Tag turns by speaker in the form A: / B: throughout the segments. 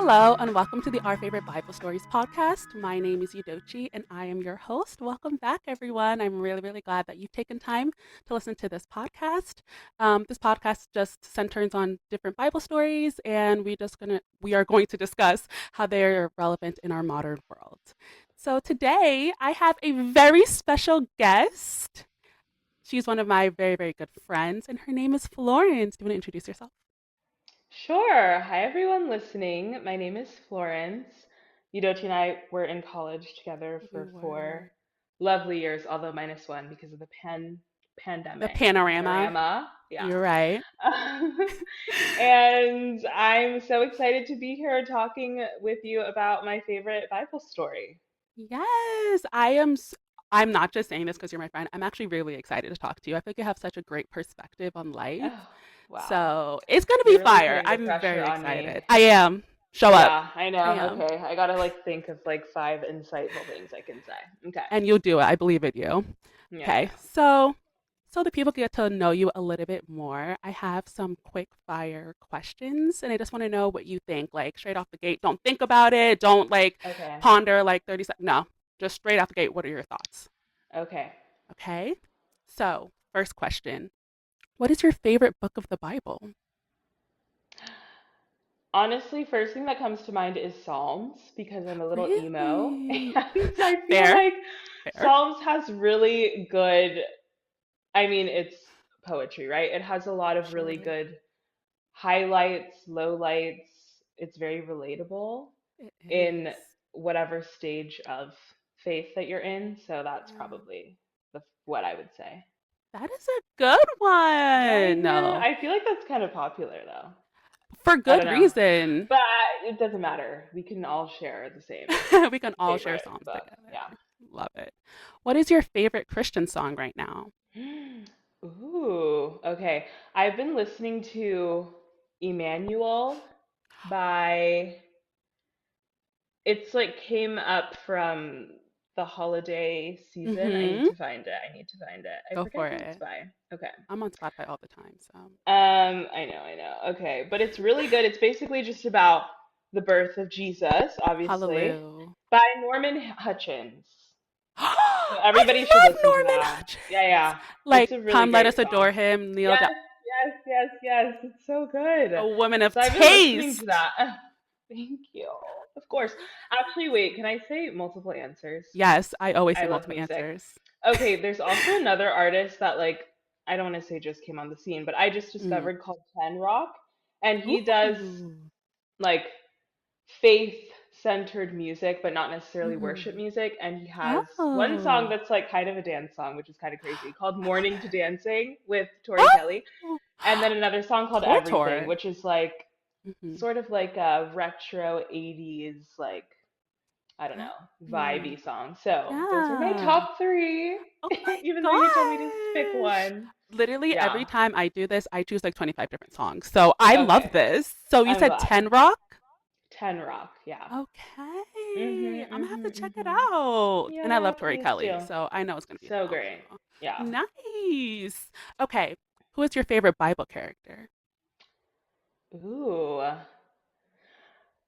A: Hello, and welcome to the Our Favorite Bible Stories podcast. My name is Yudochi, and I am your host. Welcome back, everyone. I'm really glad that you've taken time to listen to this podcast. This podcast just centers on different Bible stories, and we are going to discuss how they are relevant in our modern world. So today, I have a very special guest. She's one of my very good friends, and her name is Florence. Do you want to introduce yourself?
B: Sure. Hi, everyone listening. My name is Florence. Yudochi and I were in college together
A: We
B: for
A: were
B: 4 lovely years, although minus one because of the
A: the
B: pandemic.
A: panorama.
B: Panorama. Yeah.
A: You're right.
B: And I'm so excited to be here talking with you about my favorite Bible story.
A: Yes, I am. I'm not just saying this because you're my friend. I'm actually really excited to talk to you. I think you have such a great perspective on life.
B: Oh, wow.
A: So it's going to be
B: You're really
A: fire.
B: putting the
A: I'm
B: pressure
A: very
B: on me.
A: excited. I am. Show up.
B: Yeah, I
A: I
B: know.
A: am.
B: Okay. I gotta think of like five insightful things I can say. Okay.
A: And you'll do it. I believe in you.
B: Yeah,
A: Okay.
B: yeah.
A: So the people get to know you a little bit more. I have some quick fire questions and I just want to know what you think. Like straight off the gate. Don't think about it. Don't like
B: Okay.
A: ponder like 30 seconds. No. Just straight out the gate. What are your thoughts?
B: Okay.
A: Okay. So, first question. What is your favorite book of the Bible?
B: Honestly, first thing that comes to mind is Psalms because I'm a little emo
A: Really?
B: and I feel
A: Fair.
B: like
A: Fair.
B: Psalms has really good, I mean, it's poetry, right? It has a lot of really
A: Sure.
B: good highlights, lowlights. It's very relatable
A: It
B: in
A: is.
B: whatever stage of faith that you're in. So that's
A: Yeah.
B: probably what I would say.
A: That is a good one.
B: Yeah,
A: No.
B: I feel like that's kind of popular though.
A: For
B: I don't
A: good
B: know.
A: reason.
B: But it doesn't matter. We can all share the same
A: We can all share
B: favorite
A: songs
B: book.
A: together.
B: Yeah.
A: Love it. What is your favorite Christian song right now?
B: Ooh, okay. I've been listening to Emmanuel by, it's like came up from the holiday season. I need
A: Mm-hmm.
B: to find it. I need to find it. I
A: Go
B: forget
A: for
B: who it's
A: it.
B: by. Okay.
A: I'm on Spotify all the time, so.
B: I know. Okay, but it's really good. It's basically just about the birth of Jesus, obviously,
A: Hallelujah.
B: by Norman Hutchins. So
A: I
B: everybody should
A: love
B: listen to
A: Norman
B: that.
A: Hutchins.
B: Yeah, yeah.
A: Like,
B: It's a really
A: come let
B: great
A: us adore
B: song.
A: him, kneel down.
B: Yes, yes. It's so good.
A: A woman of
B: So I've been listening to
A: taste.
B: that. Thank you. Of course. Actually, wait, can I say multiple answers?
A: Yes, I always
B: I
A: say
B: love
A: multiple
B: music.
A: answers.
B: Okay, there's also another artist that like I don't want to say just came on the scene, but I just
A: Mm.
B: discovered called Ken Rock, and he does
A: Ooh.
B: like faith centered music, but not necessarily worship
A: Mm.
B: music. And he has one song
A: Oh.
B: that's like kind of a dance song, which is kind of crazy, called
A: I love
B: Morning to
A: it.
B: Dancing with Tori Kelly.
A: Oh.
B: And then another song called Everything,
A: Tortor.
B: which is like
A: Mm-hmm.
B: sort of like a retro 80s, like, I don't know,
A: Oh.
B: vibey song. So those are my
A: Yeah.
B: top three,
A: Oh my
B: even though you told me to pick
A: gosh.
B: one.
A: Literally every
B: Yeah.
A: time I do this, I choose like 25 different songs. So I love
B: Okay.
A: this. So you
B: I'm
A: said
B: glad.
A: 10 Rock?
B: 10 Rock. Yeah.
A: Okay. I'm gonna have to check it
B: Mhm.
A: out. And I
B: Yeah,
A: love Tori
B: please
A: Kelly,
B: do.
A: so I know it's gonna be
B: So great.
A: phenomenal.
B: Yeah.
A: Nice. Okay. Who is your favorite Bible character?
B: Ooh.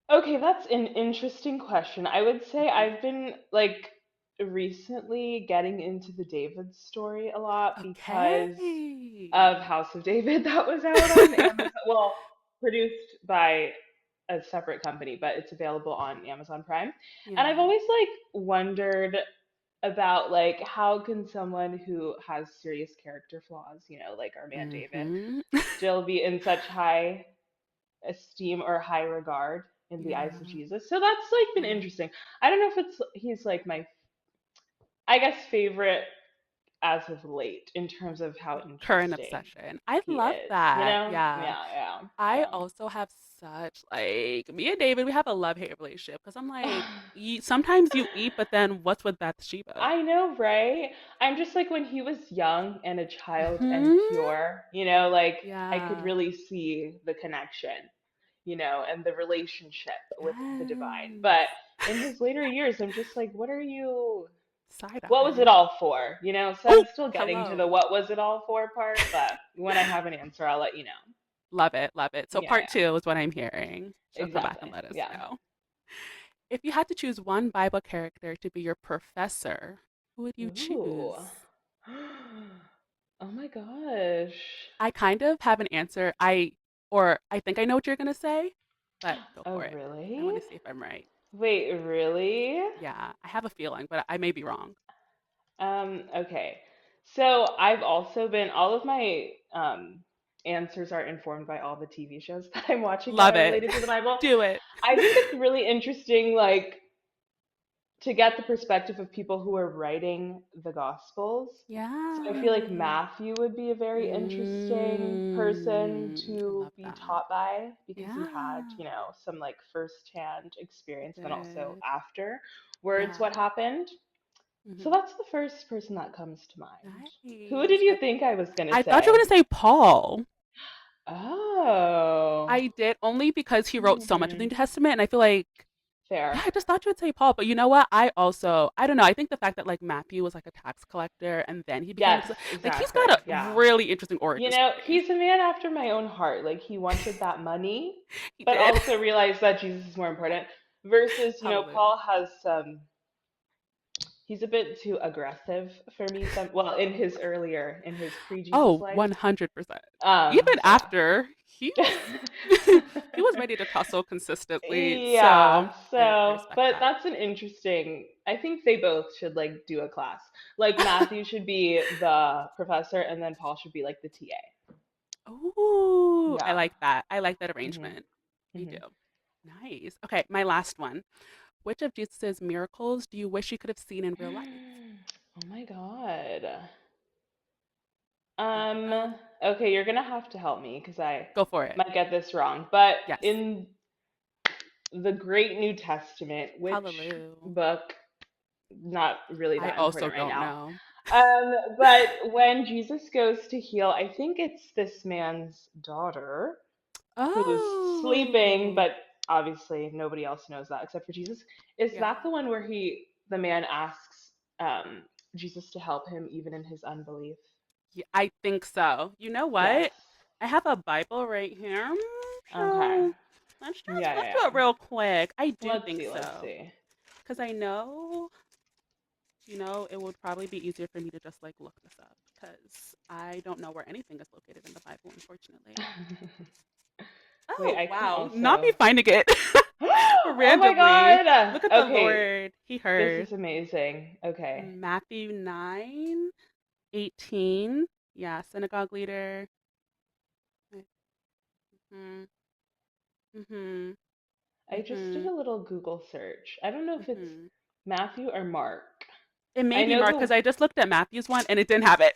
B: Okay, that's an interesting question. I would say
A: Mhm.
B: I've been like recently getting into the David story a lot because of
A: Okay.
B: House of David that was out on Amazon. Well, produced by a separate company, but it's available on Amazon Prime. And I've
A: Yeah.
B: always like wondered about like how can someone who has serious character flaws, like our man David,
A: Mhm.
B: still be in such high esteem or high regard in the eyes of
A: Yeah.
B: Jesus. So that's like been
A: Yeah.
B: interesting. I don't know if he's like my I guess favorite as of late in terms of how
A: Current
B: interesting
A: obsession. I
B: he
A: love
B: is.
A: that.
B: Yeah,
A: Yeah.
B: yeah.
A: I
B: So
A: also have such like me and David, we have a love-hate relationship because I'm like, sometimes you eat, but then what's with Bathsheba?
B: I know, right? I'm just like when he was young and a child and
A: Hmm.
B: pure, like I could
A: Yeah.
B: really see the connection, and the relationship with the divine. But
A: Yes.
B: in his later years, I'm just like,
A: Side
B: what was
A: eye.
B: it all for? So
A: Oh,
B: I'm still getting to the
A: hello.
B: what was it all for part, but when I have an answer, I'll let you know.
A: Love it, love it. So
B: Yeah,
A: part
B: yeah,
A: two is what I'm hearing. She'll come back and
B: exactly.
A: let us
B: Yeah.
A: know. If you had to choose one Bible character to be your professor, who would you
B: Ooh.
A: choose?
B: Oh my gosh.
A: I kind of have an answer. I think I know what you're gonna say, but go
B: Oh,
A: for it. I
B: really?
A: want to see if I'm right.
B: Wait, really?
A: Yeah, I have a feeling, but I may be wrong.
B: Okay. So I've also been, all of my answers are informed by all the TV shows that I'm watching that
A: Love
B: are
A: it.
B: related to the Bible.
A: Do it.
B: I think it's really interesting, like, to get the perspective of people who are writing the Gospels. So I feel like
A: Yeah.
B: Matthew would be a very interesting person
A: I
B: to
A: love
B: be
A: that.
B: taught by because he had,
A: Yeah,
B: some like firsthand
A: he
B: experience, then also
A: did.
B: after words what
A: Yeah.
B: happened. So
A: Hmm.
B: that's the first person that comes to mind. Who
A: Nice.
B: did you think I was going to
A: I thought you were
B: say?
A: gonna say Paul.
B: Oh.
A: I did only because he wrote so much of the
B: Hmm.
A: New Testament, and I feel like, yeah,
B: Fair.
A: I just thought you would say Paul. But you know what? I don't know. I think the fact that like Matthew was like a tax collector and then he became
B: Yes,
A: like he's got
B: exactly.
A: a
B: Yeah.
A: really interesting origin story.
B: He's a man after my own heart. Like he wanted that money,
A: He
B: but
A: did.
B: also realized that Jesus is more important. Versus,
A: Hallelujah.
B: Paul has some he's a bit too aggressive for me in his pre-Jesus
A: Oh,
B: life.
A: 100%. Even
B: So
A: after he
B: yeah.
A: was he was ready to tussle consistently.
B: Yeah,
A: So I
B: so
A: respect
B: but
A: that.
B: that's an interesting. I think they both should like do a class. Like Matthew should be the professor and then Paul should be like the TA.
A: Ooh, I
B: Yeah.
A: like that. I like that
B: Mhm.
A: arrangement. I do.
B: Mhm.
A: Nice. Okay, my last one. Which of Jesus's miracles do you wish you could have seen in real life?
B: Oh my God.
A: Think
B: Um,
A: about it.
B: okay, you're gonna have to help me because I
A: Go for it.
B: might get this wrong. But
A: Yes.
B: in the Great New Testament, which
A: Hallelujah.
B: book? Not really
A: I
B: that
A: also
B: important right
A: don't
B: now.
A: know.
B: But when Jesus goes to heal, I think it's this man's daughter who's sleeping,
A: Oh,
B: but obviously nobody else knows that except for Jesus. Is
A: yeah.
B: that the one where the man asks Jesus to help him even in his unbelief?
A: Yeah, I think so. You know
B: Yes.
A: what? I have a Bible right here.
B: Okay.
A: So let's just
B: Yeah, yeah,
A: let's do
B: yeah.
A: it real quick. I do
B: Let's
A: think
B: see, let's
A: so.
B: see.
A: Because I know, it would probably be easier for me to just like look this up because I don't know where anything is located in the Bible, unfortunately.
B: Wait,
A: Oh,
B: I can
A: wow. Not me
B: also.
A: finding it
B: Oh my
A: randomly.
B: God!
A: Look at the
B: Okay,
A: Lord. He
B: this
A: heard.
B: is amazing. Okay.
A: Matthew 9:18. Yeah, synagogue leader. Mm-hmm. Mm-hmm.
B: I just did
A: Mm-hmm.
B: a little Google search. I don't know if it's
A: Mm-hmm.
B: Matthew or Mark.
A: It may
B: I
A: be
B: know
A: Mark because
B: the,
A: I just looked at Matthew's one and it didn't have it.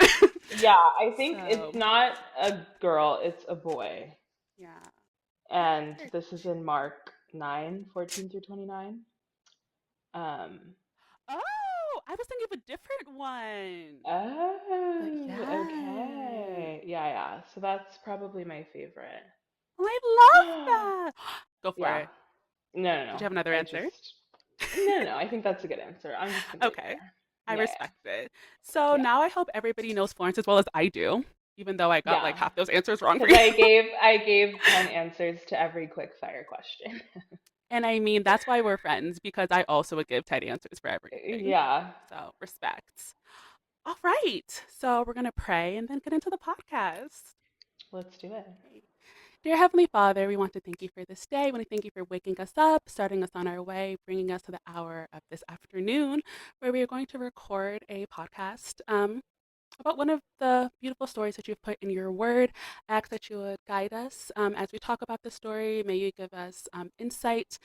B: yeah, I think it's
A: So,
B: not a girl, it's a boy.
A: yeah.
B: And
A: Mark.
B: this is in Mark 9:14 through 29. Um,
A: Oh, I was thinking of a different one. But
B: oh,
A: yes.
B: okay. Yeah, yeah. So that's probably my favorite.
A: Oh, I love that. Go for
B: Yeah.
A: it.
B: No, no,
A: Did
B: no.
A: you have another
B: I
A: answer?
B: just, no, no, no. I think that's a good answer. I'm just gonna leave it
A: Okay.
B: there.
A: I
B: Yeah,
A: respect it. So
B: yeah,
A: now I hope everybody knows Florence as well as I do, even though I got
B: yeah.
A: like half those answers wrong for
B: Because
A: you.
B: I gave 10 answers to every quick fire question.
A: And I mean, that's why we're friends because I also would give Ted answers for everything.
B: Yeah,
A: So respect. All right. So we're going to pray and then get into the podcast.
B: let's do it.
A: Okay. Dear Heavenly Father, we want to thank you for this day. We want to thank you for waking us up, starting us on our way, bringing us to the hour of this afternoon where we are going to record a podcast about one of the beautiful stories that you've put in your word. I ask that you would guide us as we talk about the story. May you give us insight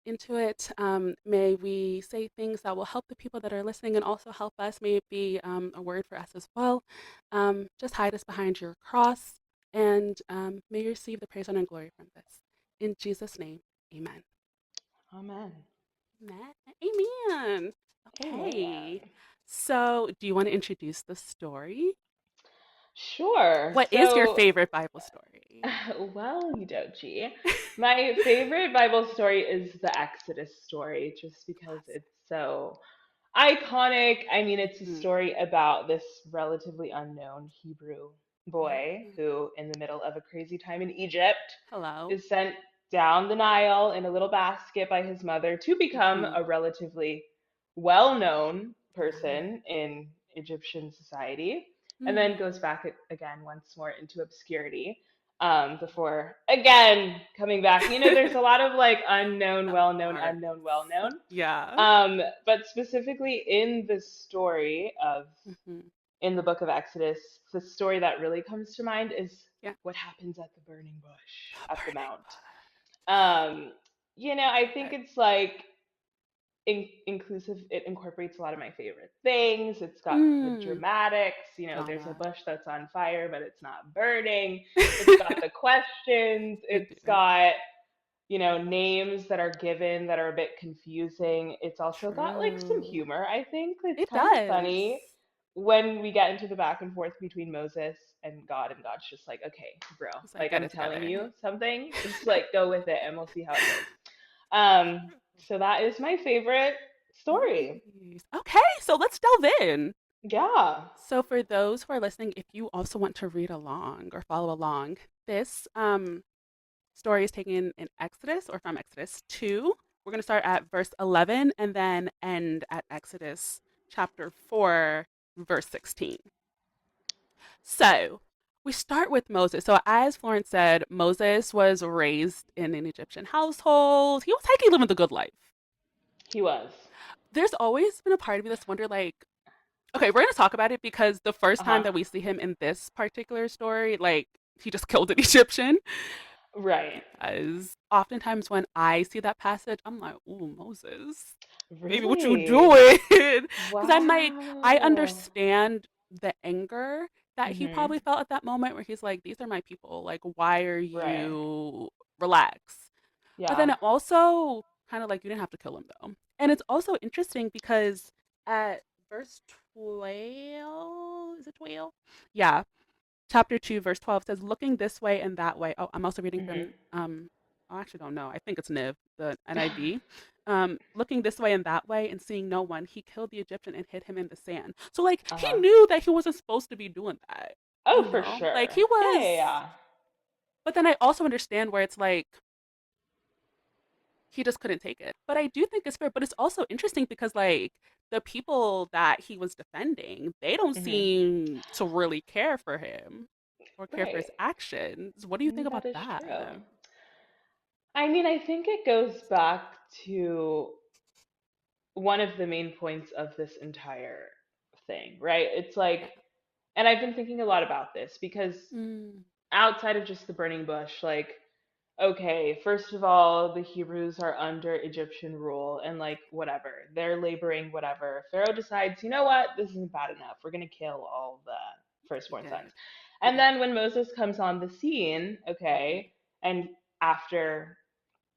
A: into it. May we say things that will help the people that are listening and also help us. May it be a word for us as well. Just hide us behind your cross and may you receive the praise, honor, and glory from this. In Jesus' name, amen.
B: Amen.
A: Amen. Amen. Okay.
B: Amen.
A: So, do you want to introduce the story?
B: Sure.
A: What is your
B: So,
A: favorite Bible story?
B: well, Yudochi, my favorite Bible story is the Exodus story, just because
A: Classic.
B: it's so iconic. I mean, it's a
A: Hmm.
B: story about this relatively unknown Hebrew boy
A: Oh.
B: who, in the middle of a crazy time in Egypt,
A: Hello.
B: is sent down the Nile in a little basket by his mother to become
A: Mhm.
B: a relatively well known
A: Yeah.
B: person in Egyptian society, and then
A: Mm.
B: goes back again once more into obscurity. Before again coming back, there's a lot of like unknown, well known,
A: Landmarks.
B: unknown, well known.
A: Yeah.
B: But specifically in the story of
A: Mhm.
B: in the book of Exodus, the story that really comes to mind is
A: Yeah.
B: what happens at the burning bush
A: The
B: at the
A: burning
B: mount.
A: bush.
B: I think
A: Okay.
B: it's like inclusive. It incorporates a lot of my favorite things. It's got the
A: Mm.
B: dramatics. There's a
A: Drama.
B: bush that's on fire, but it's not burning. It's got the questions.
A: I
B: It's
A: do.
B: got names that are given that are a bit confusing. It's also got like some
A: True.
B: humor, I think. It's
A: It
B: kind of
A: does.
B: funny when we get into the back and forth between Moses and God's just like, okay, bro,
A: It's like
B: like
A: get
B: I'm
A: it
B: telling
A: together.
B: you something, just like go with it and we'll see how it goes. Um, so that is my favorite story.
A: Nice. Okay, so let's delve in.
B: Yeah.
A: So for those who are listening, if you also want to read along or follow along, this story is taken in Exodus or from Exodus 2. We're going to start at verse 11 and then end at Exodus chapter 4, verse 16. So we start with Moses. So, as Florence said, Moses was raised in an Egyptian household. He was hiking, living the good life.
B: He was.
A: There's always been a part of me that's wondered, like, okay, we're going to talk about it because the first time
B: Uh-huh.
A: that we see him in this particular story, like, he just killed an Egyptian.
B: Right.
A: Because oftentimes when I see that passage, I'm like, ooh, Moses, baby, what you
B: Really?
A: doing? Because I'm like, I
B: Wow.
A: understand the anger that he
B: Mhm.
A: probably felt at that moment where he's like, these are my people. Like, why are
B: Right.
A: you relax? But then
B: Yeah.
A: it also kind of like, you didn't have to kill him though. And it's also interesting because at verse 12, is it 12? Yeah, chapter 2 verse 12 says, looking this way and that way. Oh, I'm also reading
B: Mhm.
A: from I actually don't know, I think it's Niv, the NIV. Looking this way and that way and seeing no one, he killed the Egyptian and hid him in the sand. So like he
B: Uh-huh.
A: knew that he wasn't supposed to be doing that,
B: Oh,
A: you
B: for
A: know, like
B: sure.
A: he
B: Yeah, yeah,
A: was.
B: yeah.
A: But then I also understand where it's like he just couldn't take it. But I do think it's fair. But it's also interesting because like the people that he was defending, they don't
B: Mhm.
A: seem to really care for him or care for
B: Right.
A: his actions. What do you think about
B: That is
A: that?
B: true. I mean, I think it goes back to one of the main points of this entire thing, right? It's
A: Yeah.
B: like, and I've been thinking a lot about this because
A: Mm,
B: outside of just the burning bush, like, okay, first of all, the Hebrews are under Egyptian rule and like whatever, they're laboring, whatever. Pharaoh decides, you know what, this isn't bad enough. We're gonna kill all the
A: he
B: firstborn sons.
A: did. He
B: And
A: did.
B: then when Moses comes on the scene,
A: Hmm.
B: okay, and after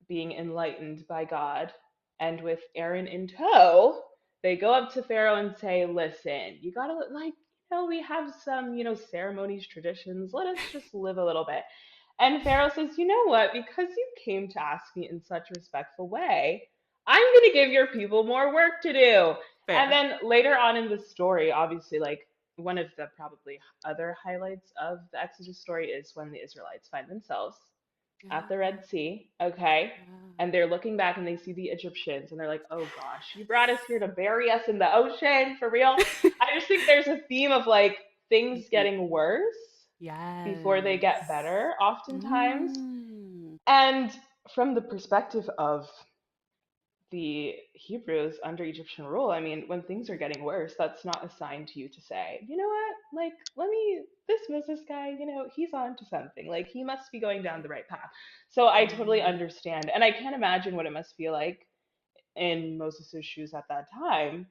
B: being enlightened by God and with Aaron in tow, they go up to Pharaoh and say, listen, you gotta like, we have some, ceremonies, traditions. Let us just live a little bit. And Pharaoh says, you know what? Because you came to ask me in such a respectful way, I'm going to give your people more work to do. And
A: Fair.
B: then later on in the story, obviously, like one of the probably other highlights of the Exodus story is when the Israelites find themselves at the
A: Yeah.
B: Red Sea, okay?
A: Yeah.
B: And they're looking back and they see the Egyptians and they're like, oh gosh, you brought us here to bury us in the ocean for real? I just think there's a theme of like things
A: Mhm.
B: getting worse before they
A: Yes.
B: get better, oftentimes.
A: Mm.
B: And from the perspective of the Hebrews under Egyptian rule, I mean, when things are
A: Mhm.
B: getting worse, that's not a sign to you to say, you know what, like, let me, this Moses guy, he's on to something. Like, he must be going down the right path. So I totally
A: Yeah.
B: understand. And I can't imagine what it must feel like in Moses' shoes at that time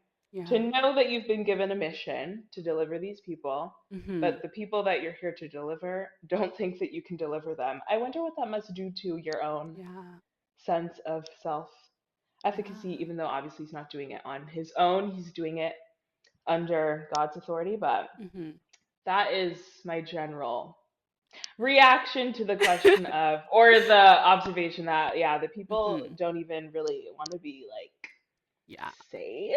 B: to
A: Yeah.
B: know that you've been given a mission to deliver these people,
A: Hmm.
B: but the people that you're here to deliver don't think that you can deliver them. I wonder what that must do to your own
A: Yeah.
B: sense of self efficacy,
A: Yeah.
B: even though obviously he's not doing it on his own, he's doing it under God's authority. But
A: Hmm.
B: that is my general reaction to the question of, or the observation that, yeah, the people
A: Hmm.
B: don't even really want to be like
A: Yeah.
B: saved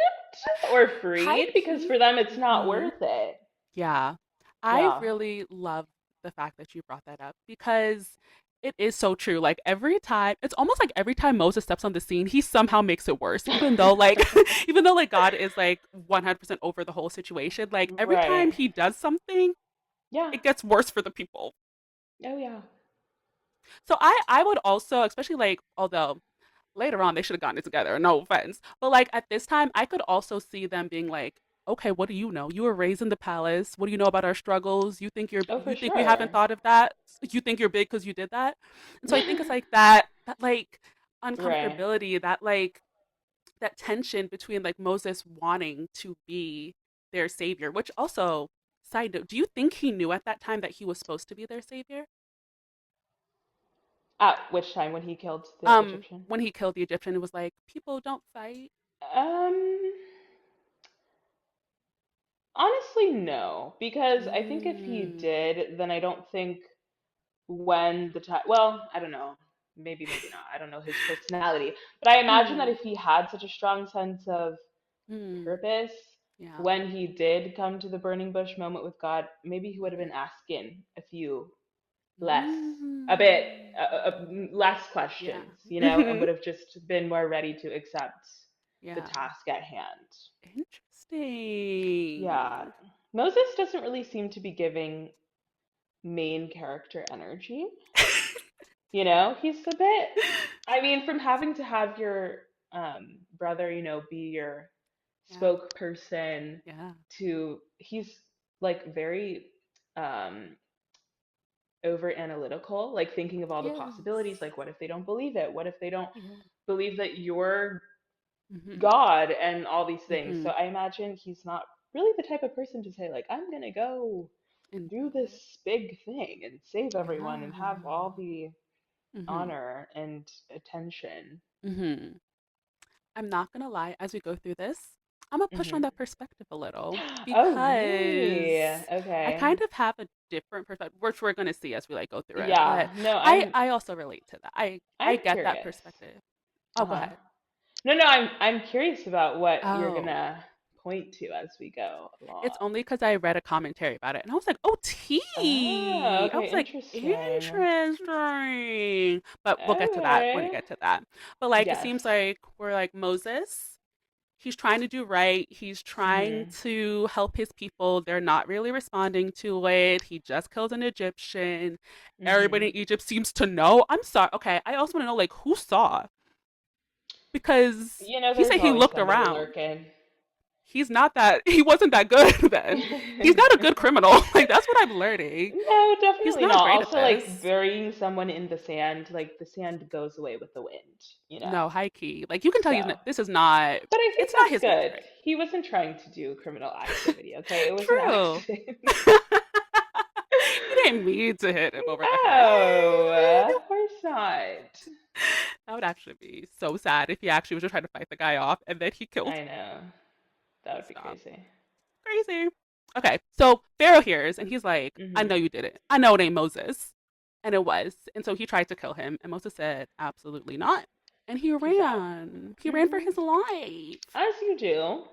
B: or
A: High
B: freed because
A: key.
B: for them it's not
A: Hmm.
B: worth it.
A: Yeah. I
B: Yeah.
A: really love the fact that you brought that up because it is so true. Like every time, it's almost like every time Moses steps on the scene, he somehow makes it worse. Even though like even though like God is like 100% over the whole situation, like every time
B: Right.
A: he does something,
B: Yeah.
A: it gets worse for the people.
B: Oh yeah.
A: So I would also, especially like although later on they should have gotten it together, no offense. But like at this time, I could also see them being like, okay, what do you know? You were raised in the palace. What do you know about our struggles?
B: Oh, for
A: you think we haven't
B: sure.
A: thought of that? You think you're big because you did that? And so I think it's like that like
B: Right.
A: uncomfortability, that tension between like Moses wanting to be their savior, which also side note, do you think he knew at that time that he was supposed to be their savior?
B: At which time when he killed the Egyptian?
A: When he killed the Egyptian, it was like, people don't fight.
B: Um, Honestly, no, because I think if he
A: Mm.
B: did, then I don't think when the time, well, I don't know, maybe not. I don't know his personality, but I imagine that
A: Mm.
B: if he had such a strong sense of
A: Mm.
B: purpose,
A: Yeah.
B: when he did come to the burning bush moment with God, maybe he would have
A: Mhm.
B: been asking a few less, a bit
A: Mm.
B: less
A: Yeah.
B: questions, and would have just been more ready to accept the
A: Yeah.
B: task at hand. Yeah.
A: Interesting.
B: Moses doesn't really seem to be giving main character energy. He's a bit, I mean, from having to have your brother, be your
A: Yeah.
B: spokesperson
A: Yeah.
B: to, he's like very um, over analytical, like thinking of all the possibilities.
A: Yes.
B: Like, what if they don't believe it? What if they don't
A: Yeah.
B: believe that you're
A: Mhm.
B: God and all these things? So
A: Mhm.
B: I imagine he's not really the type of person to say, like, I'm going to go
A: And
B: do
A: do it.
B: this big thing and save everyone and have
A: Yeah.
B: all the
A: Mhm.
B: honor and attention.
A: Mhm. I'm not gonna lie, as we go through this, I'm gonna push on
B: Hmm.
A: that perspective a little
B: Oh, really?
A: because I
B: Okay.
A: kind of have a different perspective, which we're gonna see as we like go through it.
B: Yeah.
A: But
B: No,
A: I also relate to that. I
B: I'm
A: get that
B: curious.
A: perspective. Oh, go
B: Uh-huh.
A: ahead.
B: No, I'm curious about what you're
A: Oh,
B: gonna point to as we go
A: it's
B: along.
A: only because I read a commentary about it and I was like, oh,
B: Oh,
A: tea. I
B: okay,
A: was like,
B: interesting.
A: interesting. But we'll get to that when we
B: Okay.
A: get to that. But like, it
B: Yes.
A: seems like we're like Moses. He's trying to do right. He's trying
B: Mhm.
A: to help his people. They're not really responding to it. He just killed an Egyptian. Everybody
B: Mhm.
A: in Egypt seems to know. I'm sorry. Okay, I also want to know like who saw because he
B: There's
A: said he
B: always
A: looked
B: somebody
A: around.
B: lurking.
A: He's not that. He wasn't that good then. He's not a good criminal. Like that's what I'm learning.
B: No,
A: He's
B: definitely
A: not
B: not.
A: great at
B: Also, like
A: this.
B: burying someone in the sand, like the sand goes away with the wind.
A: No, high key. Like you can tell
B: So,
A: this is not.
B: but I think
A: It's not
B: that's
A: his
B: good.
A: nature.
B: He wasn't trying to do criminal activity, okay? It was an
A: True.
B: accident.
A: You didn't mean to hit him over the head.
B: No, of course not.
A: That would actually be so sad if he actually was just trying to fight the guy off and then he killed.
B: I know. That would be
A: Stop.
B: crazy.
A: Crazy. Okay, so Pharaoh hears and he's like, I know
B: Mhm.
A: you did it. I know it ain't Moses. And it was. And so he tried to kill him. And Moses said, absolutely not. And he
B: Peace out.
A: ran. He ran for
B: Mhm.
A: his life.
B: As you do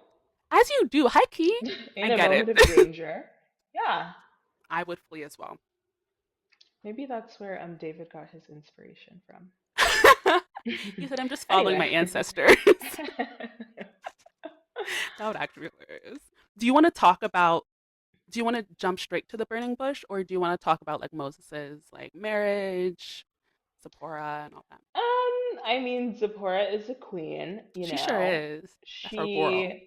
A: As you do, high key. I
B: in a
A: get it.
B: moment of danger. Yeah.
A: I would flee as well.
B: Maybe that's where David got his inspiration from.
A: He said, I'm just following my
B: Anyway.
A: ancestors. That would actually be hilarious. Do you want to talk about do you want to jump straight to the burning bush or do you want to talk about like Moses's like marriage, Zipporah and all that?
B: I mean, Zipporah is a queen,
A: She sure is. That's our girl.
B: She,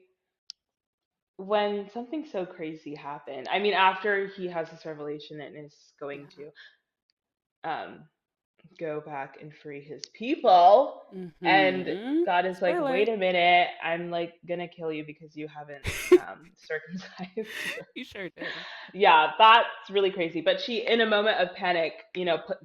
B: when something so crazy happened, I mean, after he has this revelation and is going
A: Yeah.
B: to um, go back and free his people. And
A: Mm-hmm.
B: God is like,
A: Spoiler.
B: wait a minute, I'm like gonna kill you because you haven't circumcised your.
A: You sure did.
B: Yeah, that's really crazy. But she, in a moment of panic,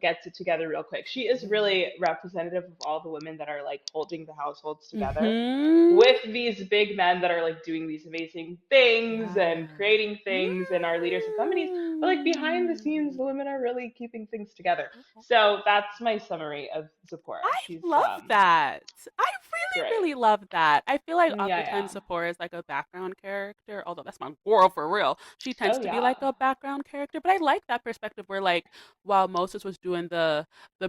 B: gets it together real quick. She is
A: Yeah.
B: really representative of all the women that are like holding the households together
A: Mm-hmm.
B: with these big men that are like doing these amazing things
A: Yeah.
B: and creating things and are leaders of companies. But like behind the scenes,
A: Mm.
B: the women are really keeping things together.
A: Oh,
B: So that's my summary of Zipporah.
A: I
B: She's
A: love that. I really,
B: great.
A: really love that. I feel like
B: Yeah, yeah.
A: oftentimes Sephora is like a background character, although that's my girl for real. She tends
B: Oh
A: to be
B: yeah.
A: like a background character, but I like that perspective where like while Moses was doing the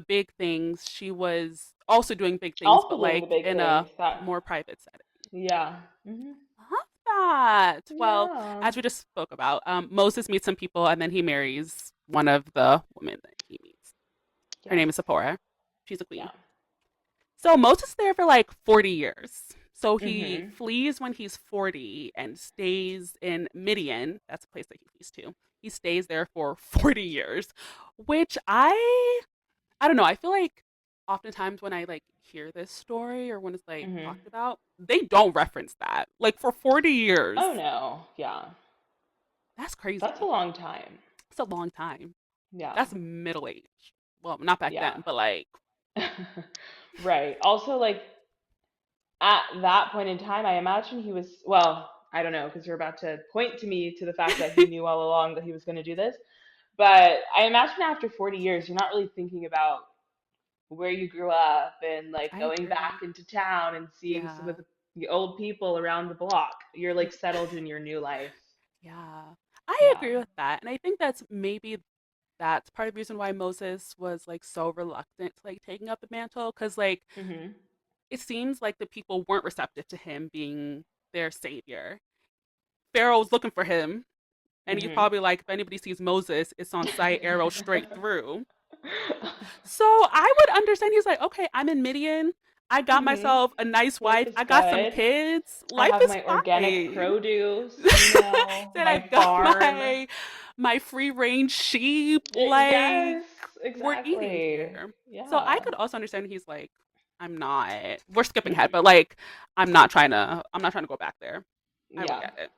A: big things, she was also doing big things, but
B: Also doing the
A: like
B: big
A: in
B: things
A: a
B: that
A: more private setting.
B: yeah. Hmm.
A: Love that. Well,
B: Yeah.
A: as we just spoke about, Moses meets some people and then he marries one of the women that he meets. Her
B: Yes.
A: name is Zipporah. She's a queen.
B: Yeah.
A: So Moses there for like 40 years. So he
B: Mhm.
A: flees when he's 40 and stays in Midian. That's a place that he flees to. He stays there for 40 years, which I don't know. I feel like oftentimes when I like hear this story or when it's like
B: Mhm.
A: talked about, they don't reference that. Like for 40 years.
B: Oh no. Yeah.
A: That's
B: That's a
A: crazy.
B: long time.
A: It's a long time.
B: Yeah.
A: That's middle age. Well, not back
B: Yeah.
A: then, but like
B: Right. Also, like at that point in time, I imagine he was, well, I don't know, because you're about to point to me to the fact that he knew all along that he was going to do this. But I imagine after 40 years, you're not really thinking about where you grew up and like
A: I
B: going back
A: agree.
B: into town and seeing some of
A: Yeah.
B: the old people around the block. You're like settled in your new life.
A: Yeah, I
B: Yeah.
A: agree with that. And I think that's part of the reason why Moses was like so reluctant to like taking up the mantle because like
B: Mhm.
A: it seems like the people weren't receptive to him being their savior. Pharaoh was looking for him, and he's
B: Mhm.
A: probably like, if anybody sees Moses, it's on sight, arrow straight through. So I would understand. He's like, okay, I'm in Midian. I got
B: Mhm.
A: myself a nice
B: Life
A: wife.
B: is
A: I got some
B: good.
A: kids.
B: I
A: Life
B: have
A: is
B: my organic
A: fine.
B: produce, you know,
A: Said I
B: my
A: got
B: farm.
A: my free range sheep. Like
B: Yes,
A: we're eating
B: exactly.
A: here. So I
B: Yeah.
A: could also understand he's like, I'm not. We're skipping ahead, but like, I'm not trying to go back there. I would
B: Yeah.
A: get it.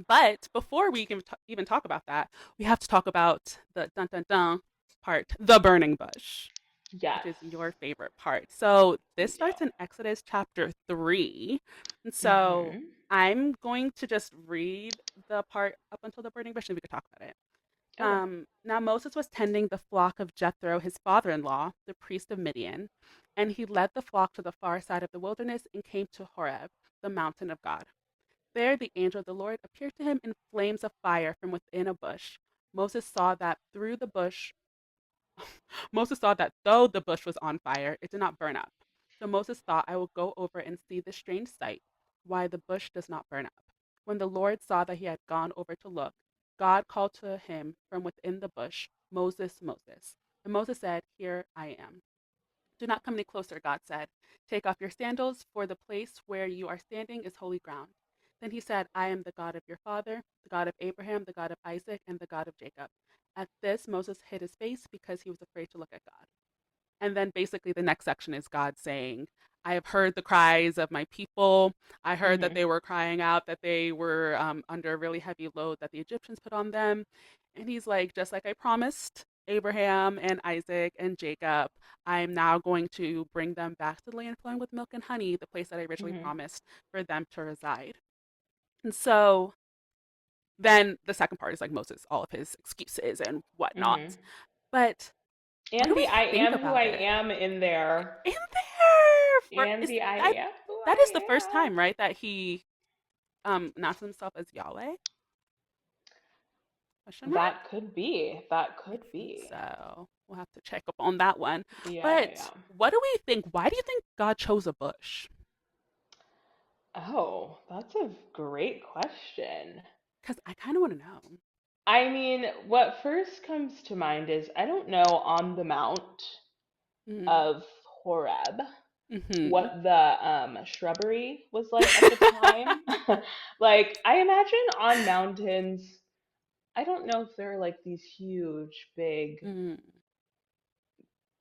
A: But before we can even talk about that, we have to talk about the dun dun dun part, the burning bush, which
B: Yes.
A: is your favorite part. So this
B: Yeah.
A: starts in Exodus chapter 3. And so
B: Mhm.
A: I'm going to just read the part up until the burning bush and we could talk about it.
B: Okay.
A: Now Moses was tending the flock of Jethro, his father-in-law, the priest of Midian, and he led the flock to the far side of the wilderness and came to Horeb, the mountain of God. There the angel of the Lord appeared to him in flames of fire from within a bush. Moses saw that through the bush Moses saw that though the bush was on fire, it did not burn up. So Moses thought, I will go over and see this strange sight, why the bush does not burn up. When the Lord saw that he had gone over to look, God called to him from within the bush, Moses, Moses. And Moses said, Here I am. Do not come any closer, God said. Take off your sandals, for the place where you are standing is holy ground. Then he said, I am the God of your father, the God of Abraham, the God of Isaac, and the God of Jacob. At this, Moses hid his face because he was afraid to look at God. And then basically the next section is God saying, I have heard the cries of my people. I heard that
B: Mhm.
A: they were crying out, that they were under a really heavy load that the Egyptians put on them. And he's like, just like I promised Abraham and Isaac and Jacob, I'm now going to bring them back to the land flowing with milk and honey, the place that I originally
B: Mhm.
A: promised for them to reside. And so then the second part is like Moses, all of his excuses and
B: Mhm.
A: whatnot. But what do
B: And
A: we
B: the I
A: think
B: am who
A: about
B: I
A: it?
B: am in there.
A: In there for
B: And
A: is
B: the I
A: that
B: am who
A: that is the
B: I
A: first
B: am.
A: time, right, that he announced himself as Yahweh? Question mark?
B: That could be. That
A: I
B: could
A: think
B: be.
A: so. We'll have to check up on that one.
B: Yeah, yeah,
A: But
B: yeah.
A: what do we think? Why do you think God chose a bush?
B: Oh, that's a great question.
A: Because I kind of want to know.
B: I mean, what first comes to mind is I don't know on the Mount
A: Mm-hmm.
B: of Horeb
A: Mm-hmm.
B: what the shrubbery was like at the time. Like, I imagine on mountains, I don't know if there are like these huge, big
A: Mm-hmm.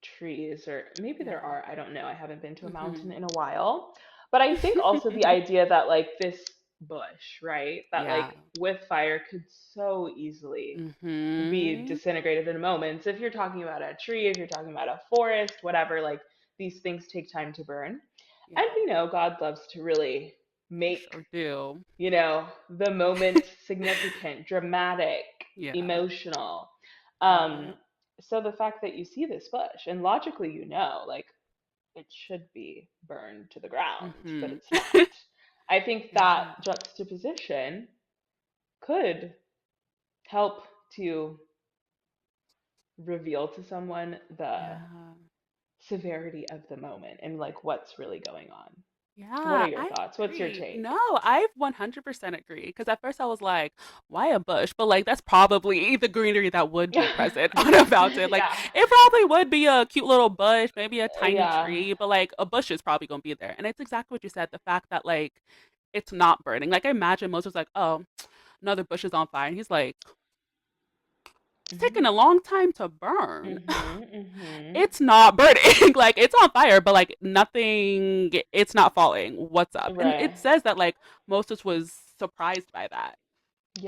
B: trees, or maybe there
A: Yeah.
B: are. I don't know. I haven't been to a mountain
A: Mm-hmm.
B: in a while. But I think also the idea that like this bush, right, that like
A: Yeah.
B: with fire could so easily be
A: Mm-hmm.
B: disintegrated in moments. If you're talking about a tree, if you're talking about a forest, whatever, like these things take time to burn.
A: Yeah.
B: And God loves to really
A: They
B: make,
A: sure do.
B: the moment significant, dramatic,
A: Yeah.
B: emotional.
A: Love
B: Um,
A: it.
B: So the fact that you see this bush and logically you know, like, it should be burned to the ground, but
A: Mhm.
B: it's not. I think that
A: Yeah.
B: juxtaposition could help to reveal to someone the
A: Yeah.
B: severity of the moment and like what's really going on. What are
A: Yeah,
B: your
A: I
B: thoughts? What's your
A: agree.
B: take?
A: No, I 100% agree. Because at first I was like, why a bush? But like, that's probably the greenery that would be present on a mountain. Like,
B: Yeah.
A: it probably would be a cute little bush, maybe a tiny
B: Yeah.
A: tree, but like, a bush is probably going to be there. And it's exactly what you said, the fact that like, it's not burning. Like, I imagine Moses was like, oh, another bush is on fire. And he's like, it's
B: Mhm.
A: taking a long time to burn.
B: Mhm. Mhm.
A: It's not burning. Like it's on fire, but like nothing, it's not falling. What's up? And
B: Right.
A: it says that like Moses was surprised by that.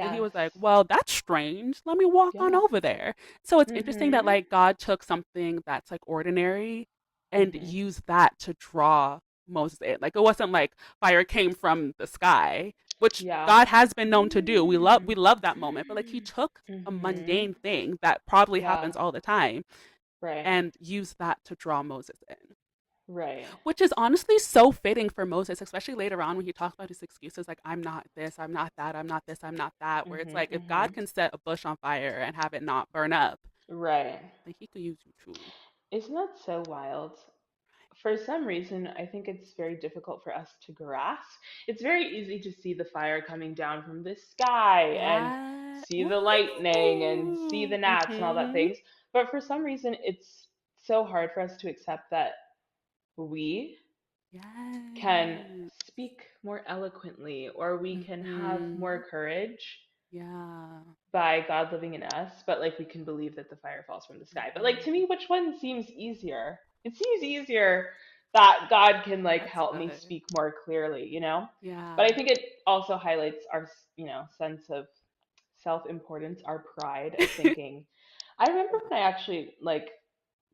A: And he
B: Yes.
A: was like, well, that's strange. Let me walk on
B: Yeah.
A: over there. So it's interesting that
B: Mhm.
A: like God took something that's like ordinary and
B: Mhm.
A: used that to draw Moses in. Like it wasn't like fire came from the sky, which
B: Yeah.
A: God has been known to do. We love that moment, but like he took a
B: Mhm.
A: mundane thing that probably
B: Yeah.
A: happens all the time
B: Right.
A: and used that to draw Moses in.
B: Right.
A: Which is honestly so fitting for Moses, especially later on when he talks about his excuses like, I'm not this, I'm not that, I'm not this, I'm not that. Where it's
B: Mhm.
A: like, if God
B: Mhm.
A: can set a bush on fire and have it not burn up,
B: Right.
A: like, he could use you too.
B: Isn't that so wild? For some reason, I think it's very difficult for us to grasp. It's very easy to see the fire coming down from the sky and
A: Yeah.
B: see the lightning and see the
A: Ooh.
B: gnats and all that things. But for some reason, it's so hard for us to accept that we can
A: Yes.
B: speak more eloquently or we can have
A: Mm-hmm.
B: more courage
A: Yeah.
B: by God living in us, but like we can believe that the fire falls from the sky. But like to
A: Mm-hmm.
B: me, which one seems easier? It seems easier that God can like
A: That's
B: help me
A: good.
B: speak more clearly, you know? But
A: Yeah.
B: I think it also highlights our, sense of self-importance, our pride of thinking. I remember when I actually like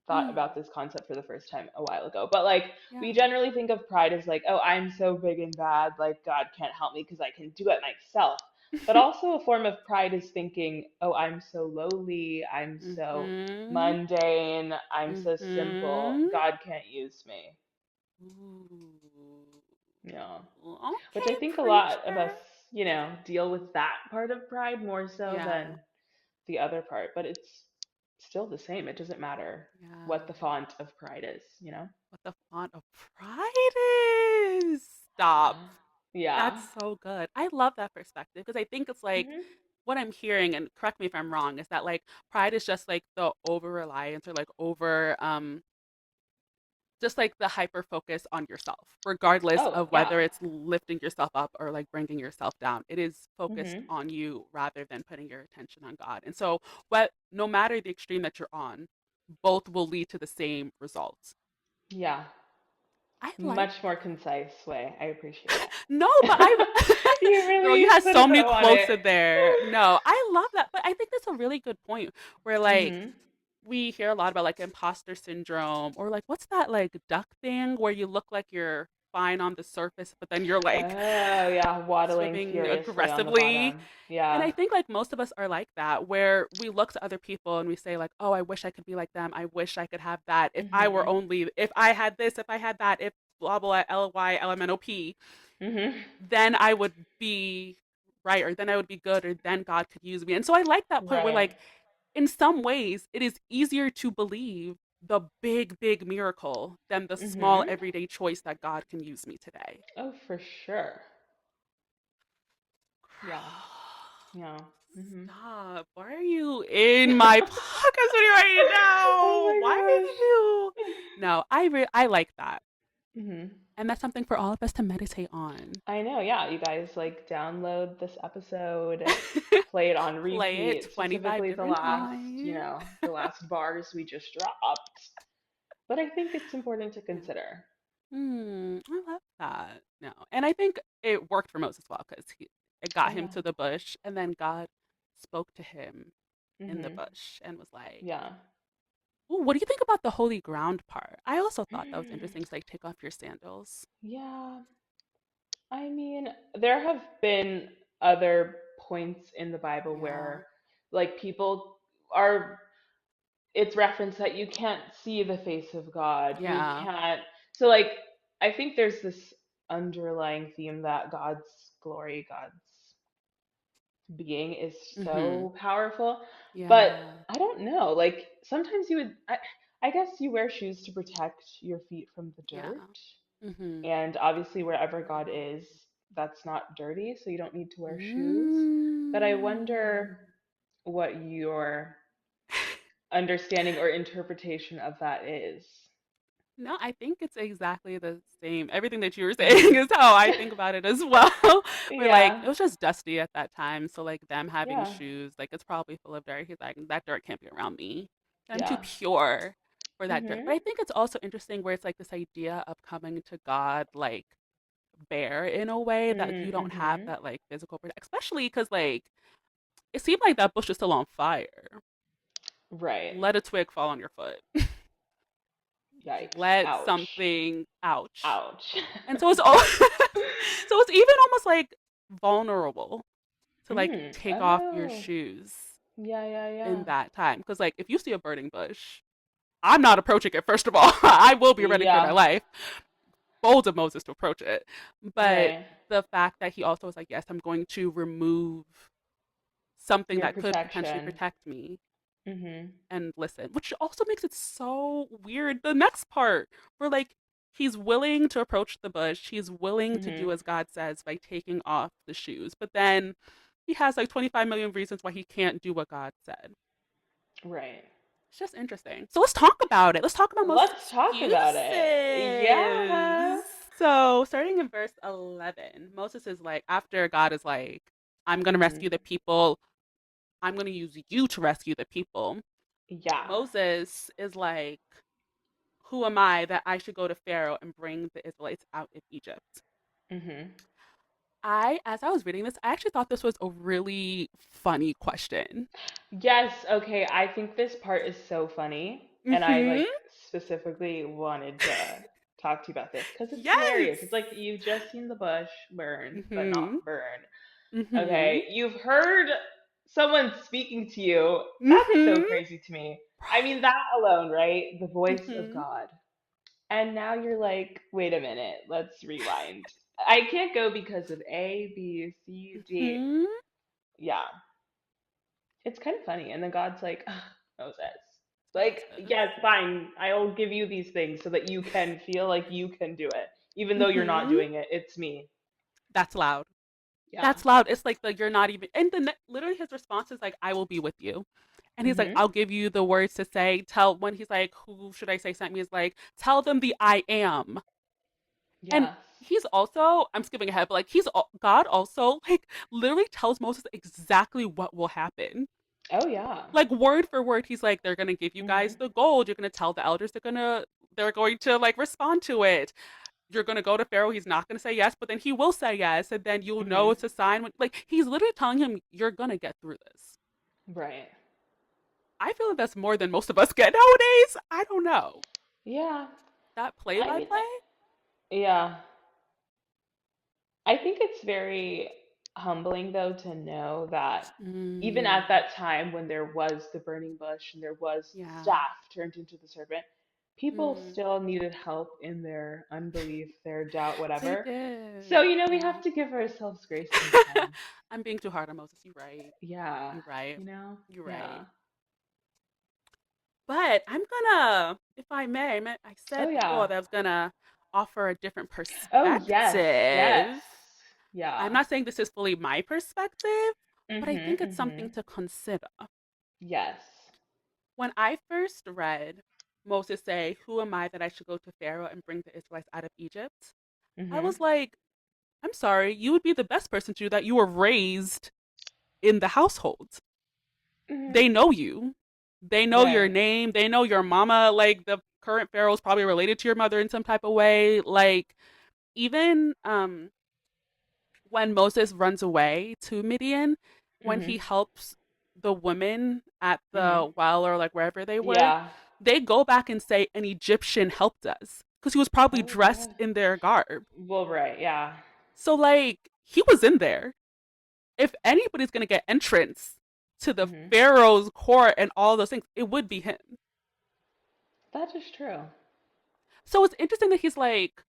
B: thought
A: Mm.
B: about this concept for the first time a while ago. But like we
A: Yeah.
B: generally think of pride as like, oh, I'm so big and bad, like God can't help me because I can do it myself. But also a form of pride is thinking, oh, I'm so lowly, I'm so
A: Mm-hmm.
B: mundane, I'm so simple,
A: Mm-hmm.
B: God can't use me.
A: Ooh.
B: Yeah. Which I
A: Okay,
B: think a lot of us,
A: preacher.
B: deal with that part of pride more so
A: Yeah,
B: than the other part, but it's still the same. It doesn't matter what the
A: yeah.
B: font of pride is.
A: What the font of pride is. Stop.
B: Yeah. Yeah.
A: That's so good. I love that perspective because I think it's like
B: Mhm.
A: what I'm hearing, and correct me if I'm wrong, is that like pride is just like the over reliance or like over just like the hyper focus on yourself, regardless
B: Oh,
A: of
B: yeah.
A: whether it's lifting yourself up or like bringing yourself down. It is focused
B: Mhm.
A: on you rather than putting your attention on God. And so, what no matter the extreme that you're on, both will lead to the same results.
B: Yeah.
A: I like
B: Much more concise way. I appreciate it.
A: no, but I
B: You
A: girl, you
B: really
A: had
B: put a
A: so many
B: bow on
A: quotes
B: it.
A: in there. No, I love that. But I think that's a really good point where like
B: Mhm.
A: we hear a lot about like imposter syndrome or like what's that like duck thing where you look like you're fine on the surface, but then you're like
B: Oh, yeah, waddling
A: swimming
B: furiously on the
A: aggressively.
B: bottom.
A: And
B: Yeah.
A: I think like most of us are like that, where we look to other people and we say like, "Oh, I wish I could be like them. I wish I could have that. If I were
B: Mhm.
A: only, if I had this, if I had that, if blah blah LYLMNOP,
B: Mhm.
A: then I would be right, or then I would be good, or then God could use me." And so I like that point where
B: Right.
A: like in some ways it is easier to believe the big miracle than the small
B: Mhm.
A: everyday choice that God can use me today.
B: Oh, for sure. Yeah. Yeah. Mhm.
A: Stop. Why are you in my podcast with me right
B: Oh
A: now? Why are
B: my gosh.
A: you? No, I like that.
B: Mhm.
A: And that's something for all of us to meditate on.
B: I know, yeah. You guys like download this episode, play it on
A: Play it
B: repeat,
A: 25
B: specifically
A: different times.
B: the last bars we just dropped. But I think it's important to
A: Yeah.
B: consider.
A: I love that. No. And I think it worked for Moses well because it got
B: Oh
A: him
B: yeah.
A: to the bush and then God spoke to him in the
B: Mhm.
A: bush and was like,
B: Yeah.
A: "Ooh, what do you think about the holy ground part?" I also thought that was interesting. It's like, take off your sandals.
B: Yeah. I mean, there have been other points in the Bible
A: Yeah.
B: where like people are it's referenced that you can't see the face of God. You
A: Yeah.
B: can't. So, like, I think there's this underlying theme that God's glory, God's being is
A: Mhm.
B: so powerful. But
A: Yeah.
B: I don't know. Like, sometimes you would, I guess you wear shoes to protect your feet from the
A: Yeah.
B: dirt.
A: Mhm.
B: And obviously, wherever God is, that's not dirty. So you don't need to wear shoes. But I
A: Mm.
B: wonder what your understanding or interpretation of that is.
A: No, I think it's exactly the same. Everything that you were saying
B: Mhm.
A: is how I think about it as well. Where like
B: Yeah.
A: it was just dusty at that time, so like them having
B: Yeah.
A: shoes, like it's probably full of dirt. He's like, that dirt can't be around me. I'm too
B: Yeah.
A: pure for that dirt. But
B: Mhm.
A: I think it's also interesting where it's like this idea of coming to God like bare in a way that you don't have
B: Mhm.
A: that like physical especially because like it seemed like that bush is still on fire.
B: Right.
A: Let a twig fall on your foot.
B: Yikes.
A: Let
B: Ouch.
A: something ouch.
B: Ouch.
A: And so it's all so it's even almost like vulnerable to like take off your
B: Oh.
A: shoes
B: Yeah, yeah,
A: in
B: yeah.
A: that time. Because like if you see a burning bush, I'm not approaching it, first of all. I will be running for my
B: Yeah.
A: life. Bold of Moses to approach it. But
B: Right.
A: the fact that he also was like, yes, I'm going to remove something
B: Your
A: that could potentially
B: protection.
A: protect me
B: Mhm.
A: and listen, which also makes it so weird. The next part, where like he's willing to approach the bush, he's willing to do
B: Mhm.
A: as God says by taking off the shoes, but then he has like 25 million reasons why he can't do what God said.
B: Right.
A: It's just interesting. So let's talk about it. Let's talk about most
B: Let's talk about it.
A: excuses.
B: Yeah.
A: So, starting in verse 11, Moses is like, after God is like, I'm going to
B: Mhm.
A: rescue the people, I'm going to use you to rescue the people.
B: Yeah.
A: Moses is like, who am I that I should go to Pharaoh and bring the Israelites out of Egypt?
B: Mhm.
A: As I was reading this, I actually thought this was a really funny question.
B: Yes, okay. I think this part is so funny, and I
A: Mm-hmm.
B: like specifically wanted to talk to you about this because it's
A: Yes.
B: hilarious. It's like you've just seen the bush burn, but not
A: Mm-hmm.
B: burn.
A: Mm-hmm.
B: Okay, you've heard someone speaking to you. That's so
A: Mm-hmm.
B: crazy to me. I mean, that alone, right? The voice of
A: Mm-hmm.
B: God. And now you're like, wait a minute, let's rewind. I can't go because of A, B, C, D.
A: Mm-hmm.
B: Yeah, it's kind of funny. And then God's like, "Ugh, Moses, like,
A: Moses.
B: yes, fine, I'll give you these things so that you can feel like you can do it, even though you're not
A: Mm-hmm.
B: doing it. It's me.
A: That's loud.
B: Yeah.
A: That's loud. It's like the you're not even and literally his response is like, I will be with you. And he's like,
B: Mhm.
A: I'll give you the words to say. Tell when he's like, who should I say sent me? Is like, tell them the I am. And
B: Yes.
A: he's also, I'm skipping ahead, but like God also like literally tells Moses exactly what will happen.
B: Oh yeah.
A: Like word for word, he's like, they're gonna give you guys
B: Mhm.
A: the gold. You're gonna tell the elders they're going to like respond to it. You're gonna go to Pharaoh. He's not gonna say yes, but then he will say yes, and then you'll know
B: Mhm.
A: it's a sign. Like he's literally telling him, you're gonna get through this.
B: Right.
A: I feel like that's more than most of us get nowadays. I don't know.
B: Yeah.
A: That play
B: I
A: by
B: mean,
A: play.
B: yeah. I think it's very humbling, though, to know that even
A: Mm,
B: at that time when there was the burning bush and there was the
A: yeah.
B: staff turned into the serpent, people
A: Mm.
B: still needed help in their unbelief, their doubt,
A: They
B: whatever. So,
A: did.
B: we
A: Yeah.
B: have to give ourselves grace sometimes.
A: I'm being too hard on Moses. You're right.
B: Yeah.
A: You're right.
B: You know?
A: You're
B: Yeah.
A: right. But I'm gonna, if I may, I
B: Oh,
A: said
B: yeah.
A: before that I was gonna offer a different
B: Oh, yes. Yes.
A: perspective. I'm
B: Yeah.
A: not saying this is fully my perspective, but I
B: Mm-hmm.
A: think it's something
B: Mm-hmm.
A: to consider.
B: Yes.
A: When I first read Moses say, who am I that I should go to Pharaoh and bring the Israelites out of Egypt? I
B: Mm-hmm.
A: was like, I'm sorry, you would be the best person to do that. You were raised in the household.
B: Mm-hmm.
A: They know you. They know your
B: Right.
A: name. They know your mama. Like the current Pharaoh is probably related to your mother in some type of way. Like even when Moses runs away to Midian, when he
B: Mm-hmm.
A: helps the women at
B: Mm-hmm.
A: the well or like wherever they were,
B: Yeah.
A: they go back and say an Egyptian helped us because he was probably
B: Oh yeah.
A: dressed in their garb.
B: Well, right. Yeah.
A: So like he was in there. If anybody's gonna get entrance to the
B: Mhm.
A: Pharaoh's court and all those things, it would be him.
B: That is true.
A: So it's interesting that he's like,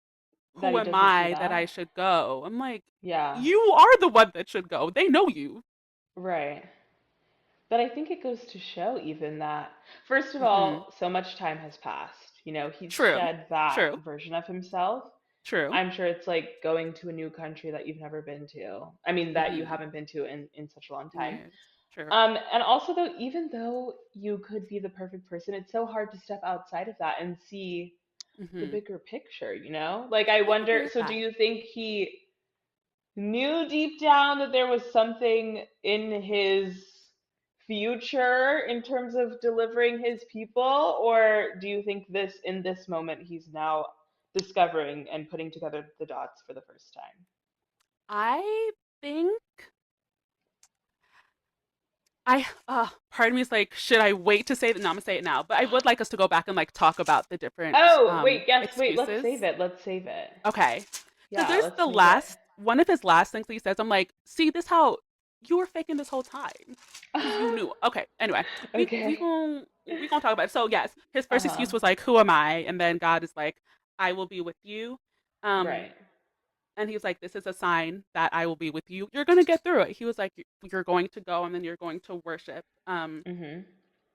B: That
A: who
B: he
A: am
B: doesn't see
A: I that
B: that.
A: I should go? I'm like,
B: Yeah,
A: you are the one that should go. They know you.
B: right. But I think it goes to show even that, first of
A: Hmm.
B: all, so much time has passed. You know, he's
A: True.
B: shed that
A: True.
B: version of himself.
A: True.
B: I'm sure it's like going to a new country that you've never been to. I mean, that you
A: Hmm.
B: haven't been to in such a long
A: In
B: time.
A: years. True.
B: And also, though, even though you could be the perfect person, it's so hard to step outside of that and see the
A: Hmm.
B: bigger picture, you know? Like, I
A: I agree
B: wonder,
A: with
B: so do
A: that.
B: you think he knew deep down that there was something in his future in terms of delivering his people, or do you think this in this moment he's now discovering and putting together the dots for the first time?
A: I think part of me is like, should I wait to say that? No, I'm gonna say it now. But I would like us to go back and like talk about the different
B: Oh, wait, yes, wait, let's
A: excuses.
B: save it. Let's save it.
A: Okay. Because
B: Yeah,
A: there's
B: let's
A: the
B: save it.
A: last one of his last things that he says. I'm like, see, this how you were faking this whole time because you knew. Okay. Anyway, we we
B: Okay.
A: gonna we gonna talk about it. So yes, his first
B: Uh-huh.
A: excuse was like, "Who am I?" And then God is like, "I will be with you." Um,
B: Right.
A: and he was like, "This is a sign that I will be with you. You're gonna get through it." He was like, "You're going to go, and then you're going to worship."
B: Mhm.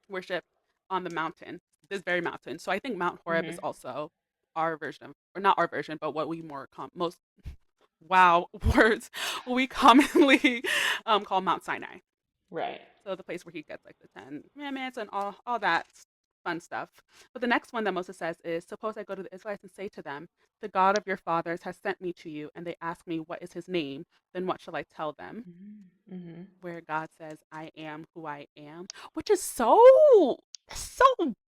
A: Worship on the mountain, this very mountain. So I think Mount Horeb is
B: Mhm.
A: also our version of, or not our version, but what we most wow words we commonly call Mount Sinai.
B: Right.
A: So the place where he gets like the 10 commandments and all that fun stuff. But the next one that Moses says is, suppose I go to the Israelites and say to them, the God of your fathers has sent me to you, and they ask me, what is his name? Then what shall I tell them?
B: Mhm. Mhm.
A: Where God says, I am who I am, which is so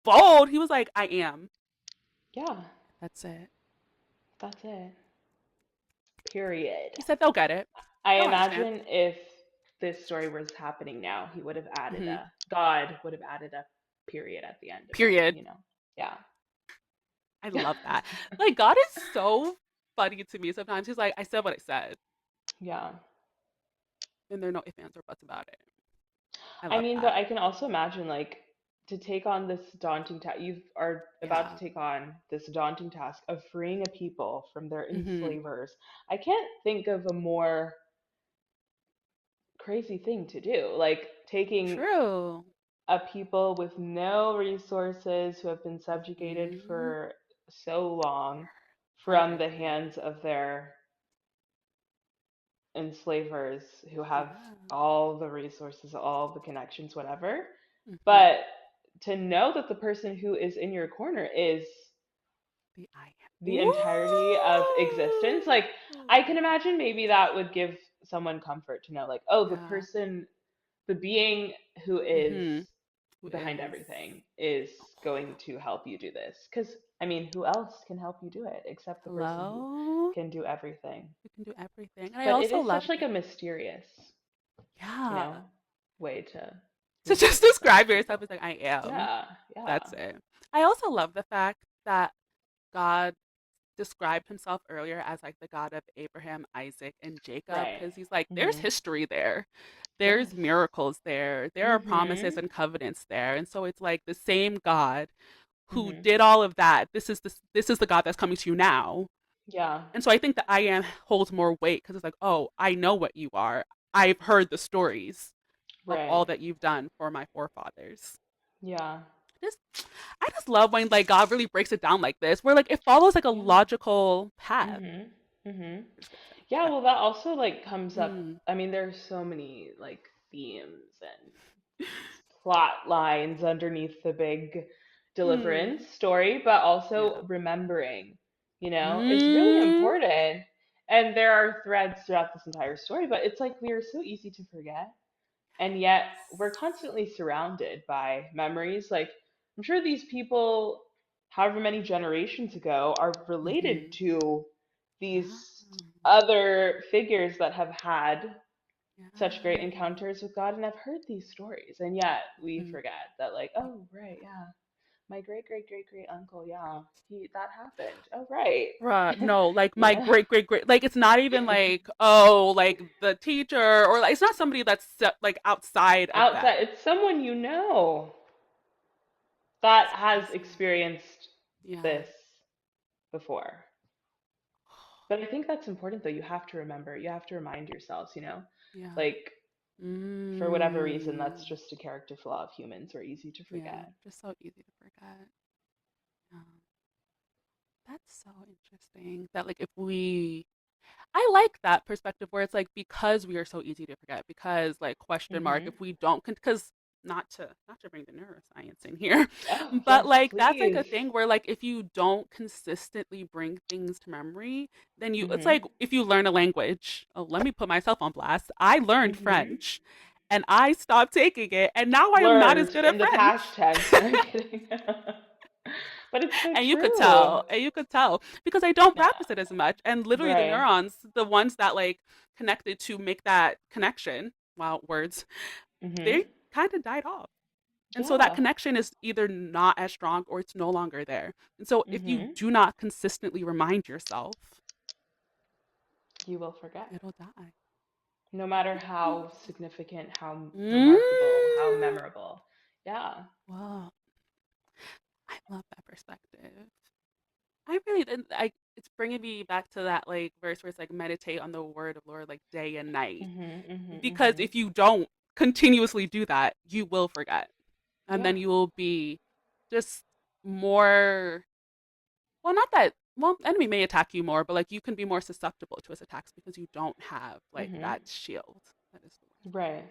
A: bold. He was like, I am.
B: Yeah,
A: That's it.
B: that's it. Period.
A: He said they'll get it.
B: I
A: They'll understand.
B: imagine if this story was happening now, he would have added
A: Hmm.
B: a God would have added a period at the end of it,
A: Period.
B: you know. Yeah.
A: I love that. Like, God is so funny to me sometimes. He's like, I said what I said,
B: Yeah.
A: and there are no ifs, ands, or buts about it. I
B: I
A: love
B: mean, but
A: that.
B: I can also imagine like to take on this daunting task. You are about to
A: Yeah.
B: take on this daunting task of freeing a people from their
A: Hmm.
B: enslavers. I can't think of a more crazy thing to do. Like taking
A: True.
B: a people with no resources who have been subjugated
A: Hmm.
B: for so long from the
A: Everything.
B: hands of their enslavers who have
A: Yeah.
B: all the resources, all the connections, whatever.
A: Hmm.
B: But to know that the person who is in your corner is
A: The I am.
B: the entirety of existence, like I can
A: Ooh.
B: imagine maybe that would give someone comfort to know, like, oh, the
A: Yeah.
B: person, the being who is
A: Hmm. Who
B: behind
A: is?
B: everything is going to help you do this. Because, I mean, who else can help you do it except the person who
A: Hello.
B: can do everything?
A: You can do everything, and I
B: But it
A: also
B: is
A: love
B: such like
A: that.
B: a mysterious, you
A: Yeah.
B: know, way to
A: To
B: reveal
A: just
B: yourself to
A: describe yourself
B: people.
A: as like I am.
B: Yeah, yeah.
A: That's it. I also love the fact that God described himself earlier as like the God of Abraham, Isaac, and Jacob
B: Right.
A: because he's like, there's
B: Mhm.
A: history there. There's
B: Yes.
A: miracles there. There are promises
B: Mhm.
A: and covenants there. And so it's like the same God who
B: Mhm.
A: did all of that. This is the God that's coming to you now.
B: Yeah.
A: And so I think the I am holds more weight because it's like, oh, I know what you are. I've heard the stories of all
B: Right.
A: that you've done for my forefathers.
B: Yeah.
A: Just I just love when like God really breaks it down like this, where like it follows like a
B: Yeah.
A: logical path.
B: Mhm. Mhm.
A: Description.
B: Yeah,
A: Yeah.
B: well that also like comes up.
A: Mm.
B: I mean, there's so many like themes and plot lines underneath the big
A: Mm.
B: deliverance story, but
A: Yeah.
B: also remembering, is really
A: Mm.
B: important. And there are threads throughout this entire story, but it's like we are so easy to forget. And yet we're constantly surrounded by memories. Like, I'm sure these people, however many generations ago, are related
A: Mm-hmm.
B: to
A: Yeah.
B: these other figures that have had
A: Yeah.
B: such great encounters with God and have heard these stories. And yet we
A: Mm-hmm.
B: forget that, like, oh, right, yeah, my great great great great uncle, yeah, that happened. Oh, right.
A: Bruh, no, like
B: You
A: my
B: know,
A: great, like it's not even like, oh, like the teacher or like it's not somebody that's like outside of
B: outside,
A: them.
B: it's someone you know. that
A: That's
B: has
A: crazy.
B: experienced
A: Yeah.
B: this before. But I think that's important though. You have to remember, you have to remind yourselves,
A: Yeah.
B: like for whatever reason, that's
A: Mm.
B: just a character flaw of humans. We're easy to
A: Yeah.
B: forget.
A: Just so easy to forget. Yeah. That's so interesting. That like if we I like that perspective where it's like because we are so easy to forget, because like question mark,
B: Hmm.
A: if we don't, because not to bring the neuroscience in here,
B: Oh,
A: but
B: yes,
A: like that's like a
B: please.
A: thing where like if you don't consistently bring things to memory, then it's
B: Hmm.
A: like if you learn a language. Oh, let me put myself on blast. I learned
B: Hmm.
A: French, and I stopped taking it, and now I am not as
B: Learned
A: good at
B: in the past
A: French.
B: tense. No, I'm kidding. But it's so
A: And
B: true.
A: you could tell because I don't
B: Yeah.
A: practice it as much. And literally, the
B: Right.
A: neurons, the ones that like connected to make that connection, wow, words, they
B: Hmm.
A: kind of died off. And so that
B: Yeah.
A: connection is either not as strong or it's no longer there. And so if you
B: Hmm.
A: do not consistently remind yourself,
B: You will forget.
A: it'll die.
B: No matter how significant, how
A: Mm.
B: remarkable, how memorable. Yeah.
A: Wow, I love that perspective. I really didn't. It's bringing me back to that like verse where it's like meditate on the word of Lord like day and night.
B: Hmm. Hmm.
A: Because
B: Hmm.
A: if you don't continuously do that, you will forget. And
B: Yeah.
A: then you will be just more, well, not that, well, enemy may attack you more, but like you can be more susceptible to his attacks because you don't have like
B: Hmm.
A: that shield. That is the
B: Right.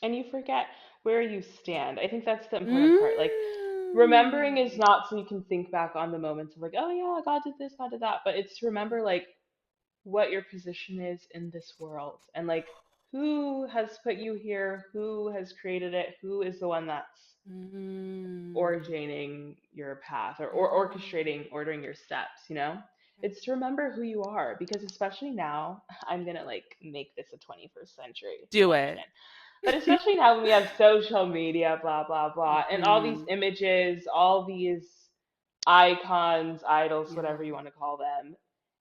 B: And you forget where you stand. I think that's the important part. Like, remembering is
A: word.
B: not so you can think back on the moments of like, oh yeah, God did this, God did that, but it's to remember like what your position is in this world and like who has put you here, who has created it, who is the one that's
A: Mm.
B: ordaining your path or
A: Yeah.
B: orchestrating, ordering your steps, you know?
A: Right.
B: It's to remember who you are because especially now, I'm gonna like make this a 21st century
A: Do it.
B: mention. But especially now when we have social media, blah, blah, blah, and all these
A: Hmm.
B: images, all these icons, idols, whatever you
A: Yeah.
B: want to call them,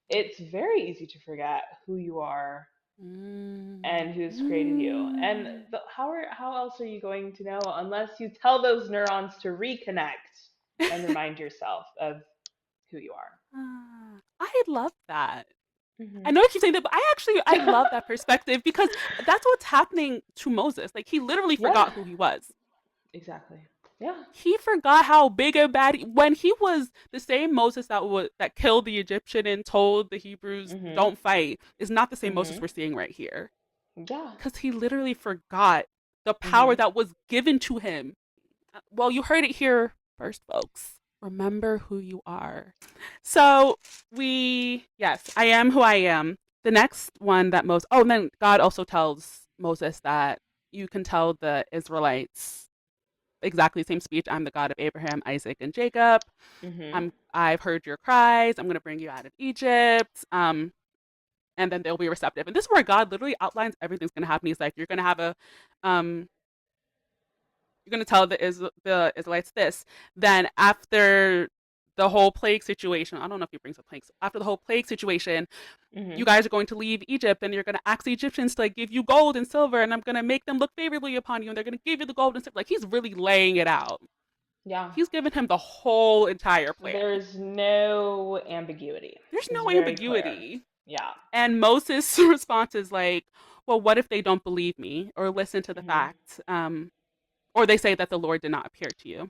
B: it's very easy to forget who you are and
A: Mm.
B: who's created you. And
A: Mm.
B: how else are you going to know unless you tell those neurons to reconnect and remind yourself of who you are?
A: I love that. I
B: Hmm.
A: know I keep saying that, but I love that perspective because that's what's happening to Moses. Like he literally
B: Yeah,
A: forgot who he was.
B: exactly. Yeah.
A: He forgot how big and bad when he was the same Moses that killed the Egyptian and told the Hebrews
B: Hmm.
A: don't fight is not the same Moses
B: Hmm.
A: we're seeing right here
B: Yeah.
A: because he literally forgot the power
B: Hmm.
A: that was given to him. Well, you heard it here first, folks. Remember who you are. So yes, I am who I am. The next one that and then God also tells Moses that you can tell the Israelites exactly the same speech. I'm the God of Abraham, Isaac, and Jacob.
B: Hmm.
A: I've heard your cries. I'm going to bring you out of Egypt. And then they'll be receptive. And this is where God literally outlines everything's going to happen. He's like, you're going to have um, you're going to tell the Israelites this. Then after the whole plague situation, I don't know if he brings up plagues. After the whole plague situation, you
B: Hmm.
A: guys are going to leave Egypt and you're going to ask the Egyptians to like give you gold and silver, and I'm going to make them look favorably upon you, and they're going to give you the gold and silver. Like he's really laying it out.
B: Yeah.
A: He's given him the whole entire plan.
B: There's no ambiguity.
A: There's
B: It's
A: no
B: very clear.
A: ambiguity.
B: Yeah.
A: And Moses' response is like, well, what if they don't believe me or listen to the
B: Hmm.
A: facts? Or they say that the Lord did not appear to you.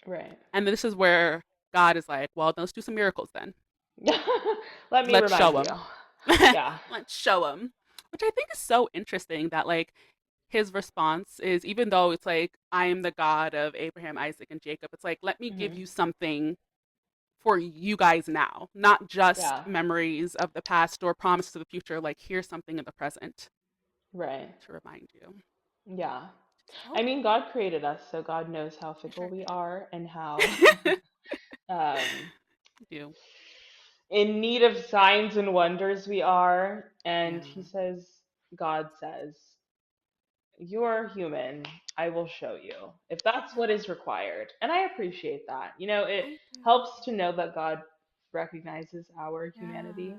B: Right.
A: And this is where God is like, well, let's do some miracles then.
B: Let me
A: Let's
B: remind
A: show
B: you.
A: them.
B: Yeah.
A: Let's show them. Which I think is so interesting that, like, his response is even though it's like, I am the God of Abraham, Isaac, and Jacob, it's like, let me give
B: Hmm.
A: you something for you guys now, not just
B: Yeah.
A: memories of the past or promises of the future. Like, here's something in the present
B: Right.
A: to remind you.
B: Yeah.
A: So
B: I mean, God created us, so God knows how
A: I
B: fickle
A: sure
B: we
A: did.
B: are and how um,
A: Do.
B: in need of signs and wonders we are. And He
A: Yeah,
B: says, God says, you're human. I will show you if that's what
A: yeah,
B: is required. And I appreciate that. It
A: I do.
B: helps to know that God recognizes our humanity.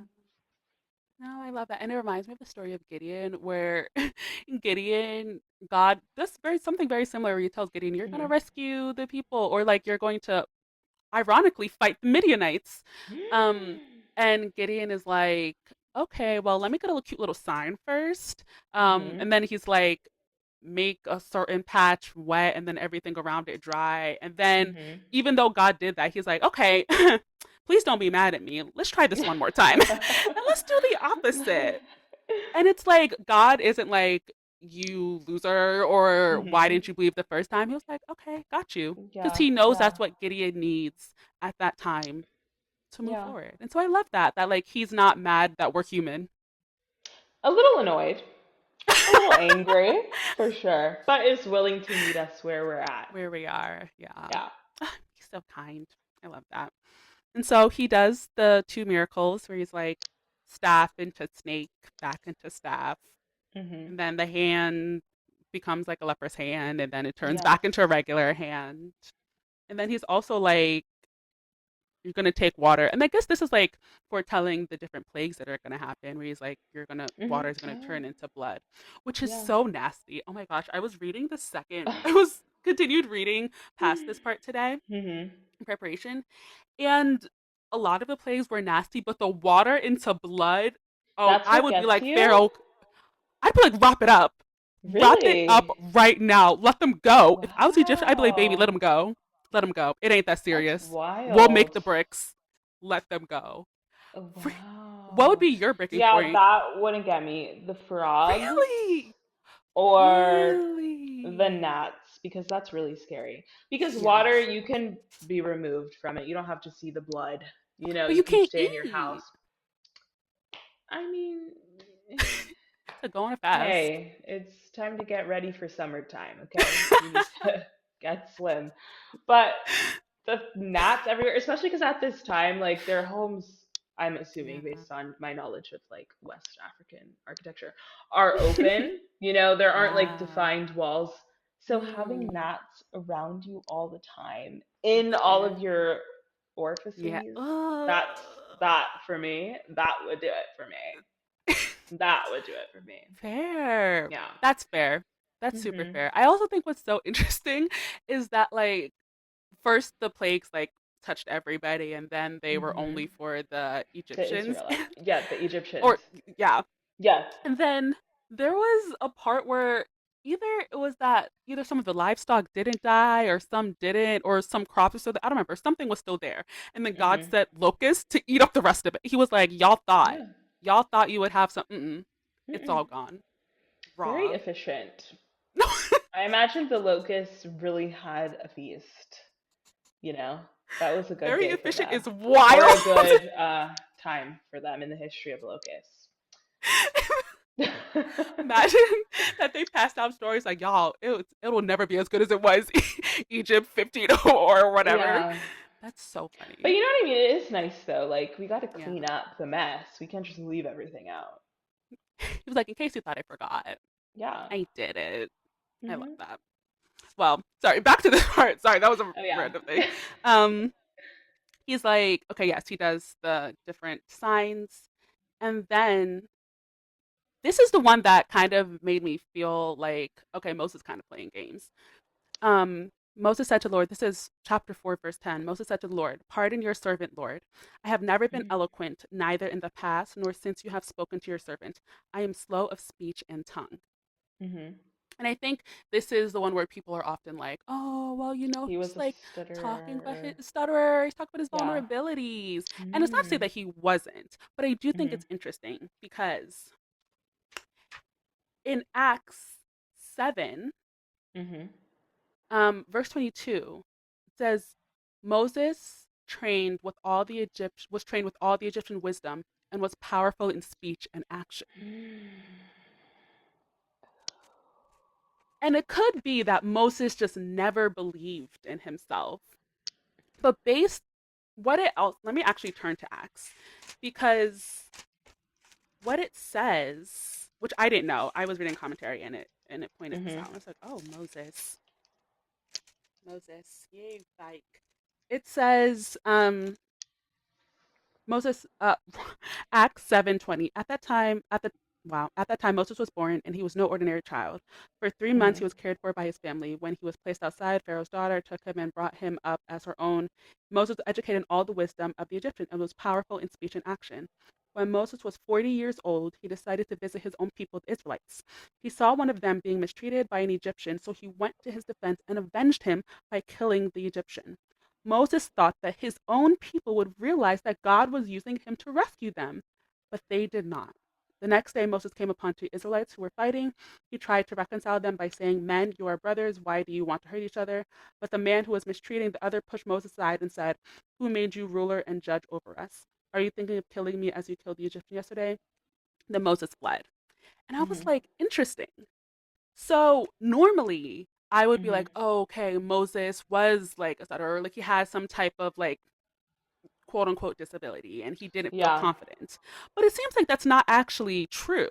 A: Yeah. No, I love that. And it reminds me of the story of Gideon where Gideon, God, this very something very similar where he tells Gideon, you're gonna
B: Hmm.
A: rescue the people, or like you're going to ironically fight the Midianites. Um, and Gideon is like, okay, well, let me get a cute little sign first.
B: Hmm.
A: And then he's like, make a certain patch wet and then everything around it dry. And then
B: Hmm.
A: even though God did that, he's like, okay, please don't be mad at me. Let's try this one more time. And let's do the opposite. And it's like God isn't like you loser or why
B: Hmm.
A: didn't you believe the first time? He was like, okay, got you. Because
B: Yeah,
A: he knows
B: yeah,
A: that's what Gideon needs at that time to move
B: yeah.
A: forward. And so I love that like he's not mad that we're human.
B: A little annoyed, a little angry, for sure, but is willing to meet us where we're at.
A: Where we are. Yeah.
B: Yeah.
A: He's so kind. I love that. And so he does the two miracles where he's like staff into snake, back into staff.
B: Hmm.
A: And then the hand becomes like a leper's hand and then it turns
B: Yes.
A: back into a regular hand. And then he's also like, you're gonna take water. And I guess this is like foretelling the different plagues that are gonna happen, where he's like, you're gonna
B: Hmm.
A: water is gonna
B: Oh,
A: turn into blood, which is
B: yeah.
A: so nasty. Oh my gosh. I was reading the second I was continued reading past this part today
B: Hmm.
A: in preparation. And a lot of the plagues were nasty, but the water into blood, oh,
B: That's
A: I
B: what
A: would be
B: gets
A: like,
B: you?
A: Pharaoh, I'd be like, wrap it up. Wrap it up
B: Really?
A: right now. Let them go. If I was Egyptian, I'd be like, baby, let
B: Wow.
A: them go. Let them go. It ain't that
B: That's
A: serious. We'll make
B: wild.
A: the bricks. Let them go. What would
B: Wow.
A: be your breaking
B: Yeah,
A: point?
B: that wouldn't get me. The frogs
A: Really?
B: or the
A: Really?
B: gnats, because that's really scary. Because water,
A: Yes.
B: you can be removed from it. You don't have to see the blood.
A: But
B: You
A: you
B: can
A: can't
B: stay in your house.
A: eat.
B: I mean,
A: To go on a fast.
B: hey, it's time to get ready for summertime, okay? We need to get slim. But the gnats everywhere, especially because at this time, like their homes, I'm assuming
A: Yeah.
B: based on my knowledge of like West African architecture, are open. There aren't like
A: Yeah.
B: defined walls. So having
A: Mm,
B: gnats around you all the time in
A: that's
B: all of
A: fair.
B: your
A: Yeah.
B: orifices, that's that for me. That would do it for me. That would do it for me.
A: Fair.
B: Yeah.
A: That's fair. That's super
B: Mhm.
A: fair. I also think what's so interesting is that like first the plagues like touched everybody and then they were only
B: Mhm.
A: for the
B: The
A: Egyptians.
B: Israelites. Yeah, the
A: Or
B: Egyptians.
A: yeah.
B: Yes.
A: And then there was a part where either it was that either some of the livestock didn't die or some didn't or some crops were still there. I don't remember. Something was still there. And then God
B: Mhm.
A: sent locusts to eat up the rest of it. He was like,
B: Yeah.
A: y'all thought you would have some. Mm-mm, it's
B: Mm-mm.
A: all gone.
B: Very
A: Raw.
B: efficient.
A: No,
B: I imagine the locusts really had a feast. You know, that was a good
A: very
B: day for
A: efficient
B: them,
A: is
B: or
A: wild.
B: a good time for them in the history of locusts.
A: Imagine that they passed down stories like, y'all, it'll never be as good as it was Egypt 15 or whatever.
B: Yeah.
A: That's so
B: But
A: funny.
B: you know what I mean? It is nice though. Like, we got to
A: Yeah.
B: clean up the mess. We can't just leave everything out.
A: He was like, in case you thought I forgot,
B: Yeah.
A: I did it. I love
B: Hmm.
A: that. Well, sorry, back to this part. Sorry, that was a
B: Oh, yeah.
A: random thing. Um, he's like, okay, yes, he does the different signs. And then this is the one that kind of made me feel like, okay, Moses kind of playing games. Moses said to the Lord, this is chapter 4, verse 10. Moses said to the Lord, pardon your servant, Lord. I have never been eloquent, neither in the past nor since you have spoken to your servant. I am slow of speech and tongue.
B: Hmm.
A: And I think this is the one where people are often like, oh, well,
B: He
A: he's
B: was a
A: like talking about his
B: stutterer.
A: stutterer, he's talking about his
B: Yeah.
A: vulnerabilities. And it's not to say
B: Mm.
A: that he wasn't, but I do think
B: Hmm.
A: it's interesting because in Acts 7,
B: Hmm.
A: verse 22, it says, Moses trained with all the Egypt was trained with all the Egyptian wisdom and was powerful in speech and action. And it could be that Moses just never believed in himself. But based what it else, let me actually turn to Acts because what it says, which I didn't know, I was reading commentary and it pointed this
B: Hmm.
A: out. I was like, oh, Moses, yay, bike. It says, Moses, Acts 7:20. At that time Moses was born, and he was no ordinary child. For 3 months
B: Mhm.
A: he was cared for by his family. When he was placed outside, Pharaoh's daughter took him and brought him up as her own. Moses was educated in all the wisdom of the Egyptian and was powerful in speech and action. When Moses was 40 years old, he decided to visit his own people, the Israelites. He saw one of them being mistreated by an Egyptian, so he went to his defense and avenged him by killing the Egyptian. Moses thought that his own people would realize that God was using him to rescue them, but they did not. The next day, Moses came upon two Israelites who were fighting. He tried to reconcile them by saying, Men, you are brothers. Why do you want to hurt each other? But the man who was mistreating the other pushed Moses aside and said, Who made you ruler and judge over us? Are you thinking of killing me as you killed the Egyptian yesterday? Then Moses fled. And I was
B: Mhm.
A: like, Interesting. So normally I would be
B: Mhm.
A: like, oh, okay, Moses was like a stutterer, like he has some type of like quote unquote disability and he didn't feel
B: Yeah.
A: confident. But it seems like that's not actually true.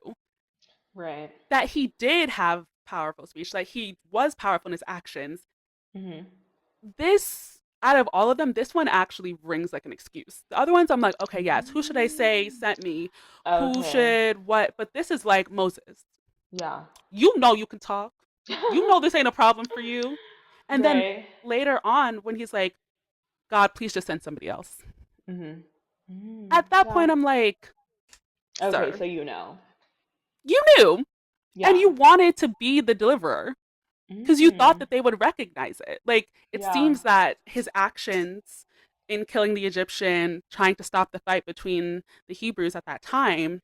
B: Right.
A: That he did have powerful speech, like he was powerful in his actions.
B: Mhm.
A: This, out of all of them, this one actually rings like an excuse. The other ones, I'm like, okay, yes, who should I say
B: Mm.
A: sent me? Who
B: Okay.
A: should what? But this is like Moses.
B: Yeah.
A: You know you can talk. You know this ain't a problem for you. And then
B: Right.
A: later on, when he's like, God, please just send somebody else.
B: Mhm. Mm.
A: At that
B: Yeah.
A: point, I'm like,
B: Okay,
A: sir,
B: so you know.
A: you knew and
B: Yeah.
A: you wanted to be the deliverer because you thought
B: Mm.
A: that they would recognize it. Like, it
B: Yeah.
A: seems that his actions in killing the Egyptian, trying to stop the fight between the Hebrews at that time,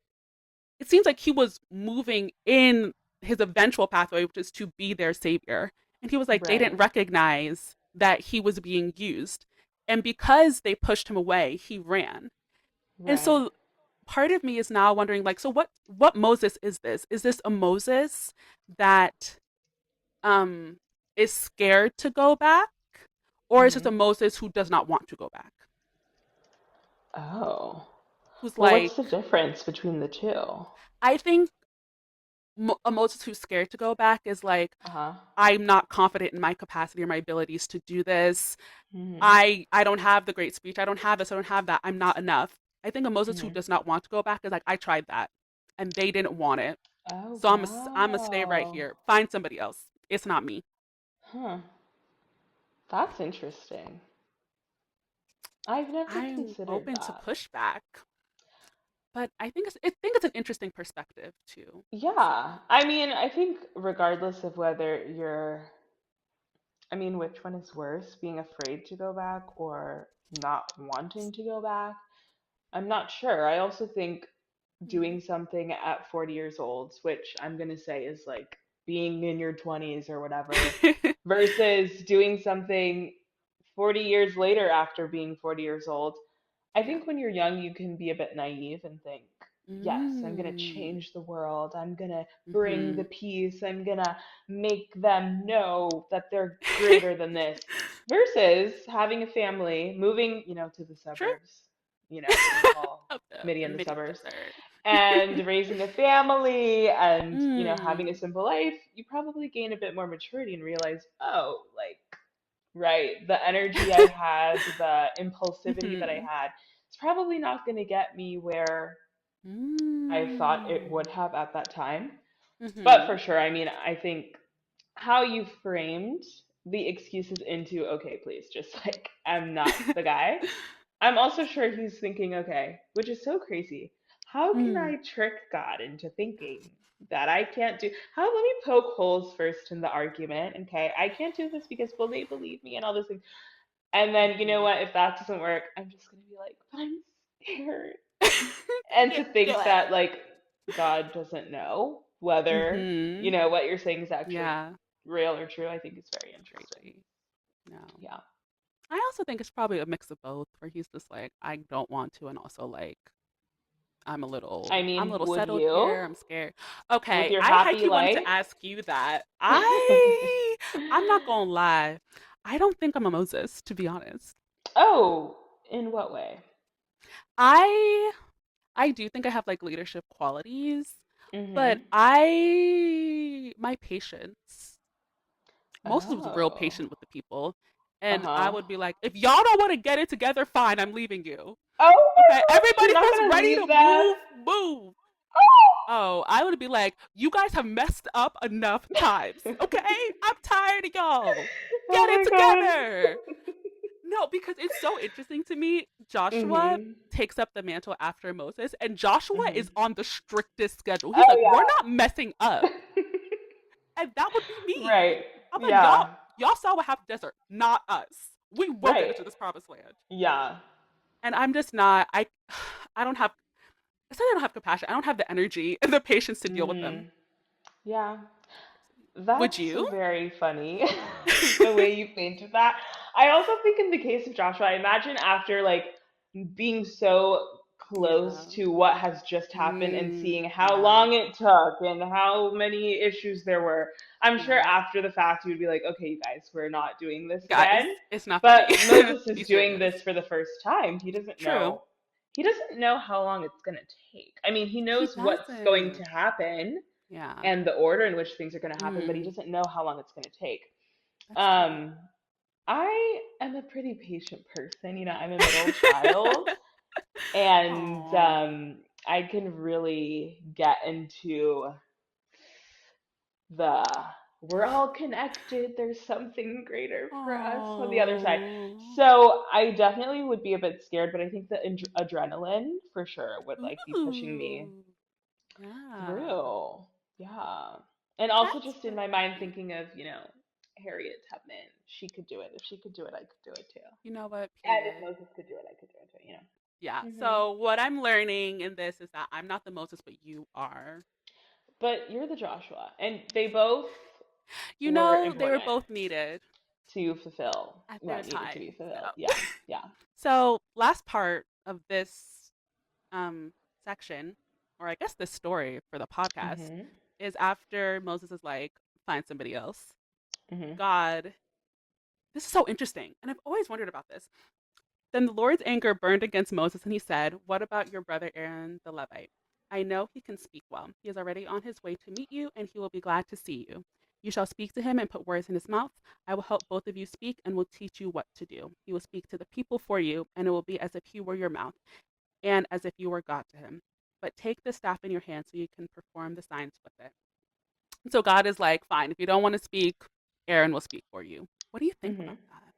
A: it seems like he was moving in his eventual pathway, which is to be their savior. And he was like, they didn't
B: Right.
A: recognize that he was being used. And because they pushed him away, he ran. And
B: Right.
A: so part of me is now wondering, like, so what Moses is this? Is this a Moses that um is scared to go back? Or is this
B: Mhm.
A: a Moses who does not want to go back?
B: Oh.
A: Who's
B: Well, what's
A: like,
B: the difference between the two?
A: I think a Moses who's scared to go back is like,
B: Uh-huh.
A: I'm not confident in my capacity or my abilities to do this.
B: Mhm.
A: I don't have the great speech. I don't have this. I don't have that. I'm not enough. I think a Moses who
B: Mhm.
A: does not want to go back is like, I tried that and they didn't want it.
B: Oh,
A: So I'm a stay right
B: wow.
A: here. Find somebody else. It's not me.
B: Huh. That's interesting. I've never
A: I'm
B: considered
A: open to
B: that.
A: pushback, but I think it's an interesting perspective too.
B: Yeah.
A: So,
B: I mean, I think regardless of whether I mean, which one is worse, being afraid to go back or not wanting to go back? I'm not sure. I also think
A: mm.
B: doing something at 40 years old, which I'm going to say is like being in your 20s or whatever, versus doing something 40 years later after being 40 years old. I
A: Yeah.
B: think when you're young, you can be a bit naive and think, yes, I'm going to
A: Mm.
B: change the world. I'm going to bring the
A: Mhm.
B: peace. I'm going to make them know that they're greater than this. Versus having a family, moving, to the
A: Sure.
B: suburbs, what do you call
A: Of
B: committee
A: the
B: in the
A: mini
B: suburbs?
A: desert.
B: And raising a family and, having a
A: Mm.
B: simple life, you probably gain a bit more maturity and realize, oh, like, right, the energy I had, the impulsivity that I
A: Mhm.
B: had, it's probably not going to get me where I thought it
A: Mm.
B: would have at that time. But for
A: Mhm.
B: sure, I mean, I think how you framed the excuses into, okay, please, just like, I'm not the guy. I'm also sure he's thinking, okay, which is so crazy. How can
A: Mm.
B: I trick God into thinking that I can't do? How let me poke holes first in the argument. Okay, I can't do this because will they believe me and all those things. And then you know
A: Mhm.
B: what? If that doesn't work, I'm just gonna be like, but I'm scared.
A: I
B: And to
A: can't do
B: think
A: it.
B: that like God doesn't know whether
A: Mhm.
B: what you're saying is actually
A: Yeah.
B: real or true, I think is very interesting.
A: Crazy. No.
B: Yeah.
A: I also think it's probably a mix of both, where he's just like, I don't want to, and also like,
B: I
A: I'm a
B: mean,
A: little
B: would
A: settled
B: you
A: here. I'm scared.
B: with
A: Okay,
B: your
A: I
B: happy
A: actually wanted to
B: life?
A: ask you that. I'm not gonna lie. I don't think I'm a Moses, to be honest.
B: Oh, in what way?
A: I I do think I have like leadership qualities, but
B: Mm-hmm.
A: I my patience. Moses was real
B: Oh.
A: patient with the people. And I
B: Uh-huh.
A: would be like, if y'all don't want to get it together, fine, I'm leaving you.
B: Oh
A: Okay,
B: my gosh, you're
A: everybody
B: not
A: who's
B: gonna
A: ready to
B: leave them?
A: move, move.
B: Oh!
A: Oh, I would be like, you guys have messed up enough times. Okay, I'm tired of y'all. Get
B: Oh
A: it
B: my god.
A: together. No, because it's so interesting to me. Joshua
B: Mhm.
A: takes up the mantle after Moses, and Joshua
B: Mhm.
A: is on the strictest schedule. He's like, we're
B: Oh
A: not messing up.
B: yeah.
A: And that would be me.
B: Right.
A: I'm like, y'all,
B: Yeah.
A: y'all saw what happened in the desert, not us. We will get
B: Right.
A: into this promised land.
B: Yeah.
A: And I'm just not, I don't have, I said I don't have compassion. I don't have the energy and the patience to deal with them.
B: Mhm. Yeah.
A: Would
B: That's
A: you?
B: very funny, the way you painted that. I also think in the case of Joshua, I imagine after like being so close
A: Yeah.
B: to what has just happened and seeing how
A: Yeah.
B: long it took and how many issues there were, I'm sure
A: Yeah.
B: after the fact you would be like, okay, you guys, we're not doing this
A: Guys,
B: again.
A: it's not funny.
B: But Moses
A: Be
B: is doing
A: serious.
B: this for the first time. He doesn't
A: True.
B: know. He doesn't know how long it's going to take. I mean, he
A: He
B: knows what's going to
A: doesn't.
B: happen
A: Yeah.
B: and the order in which things are going to happen, but he
A: Mm,
B: doesn't know how long it's going to take.
A: that's true.
B: Um, I am a pretty patient person. I'm a middle child, and
A: Oh.
B: I can really get into the we're all connected. There's something greater for us on the other side.
A: Oh.
B: So I definitely would be a bit scared, but I think the adrenaline for sure would like be pushing me
A: Ooh. Yeah.
B: through. Yeah. And also
A: That's
B: just in my mind
A: funny.
B: thinking of, Harriet Tubman. She could do it. If she could do it, I could do it too.
A: You know what?
B: And if
A: Period.
B: Moses could do it, I could do it too,
A: Yeah.
B: Mhm.
A: So what I'm learning in this is that I'm not the Moses, but you are.
B: But you're the Joshua, and they both
A: You
B: were
A: know, they were
B: important
A: both needed
B: to fulfill
A: at their
B: what needed to be
A: time.
B: fulfilled.
A: So,
B: Yeah. Yeah.
A: so last part of this um section, or I guess this story for the podcast,
B: Mhm.
A: is after Moses is like, find somebody else.
B: Mhm.
A: God, this is so interesting, and I've always wondered about this. Then the Lord's anger burned against Moses, and he said, what about your brother Aaron the Levite? I know he can speak well. He is already on his way to meet you, and he will be glad to see you. You shall speak to him and put words in his mouth. I will help both of you speak and will teach you what to do. He will speak to the people for you, and it will be as if he were your mouth and as if you were God to him. But take the staff in your hand so you can perform the signs with it. And so God is like, fine, if you don't want to speak, Aaron will speak for you. What do you think
B: Mhm.
A: about that?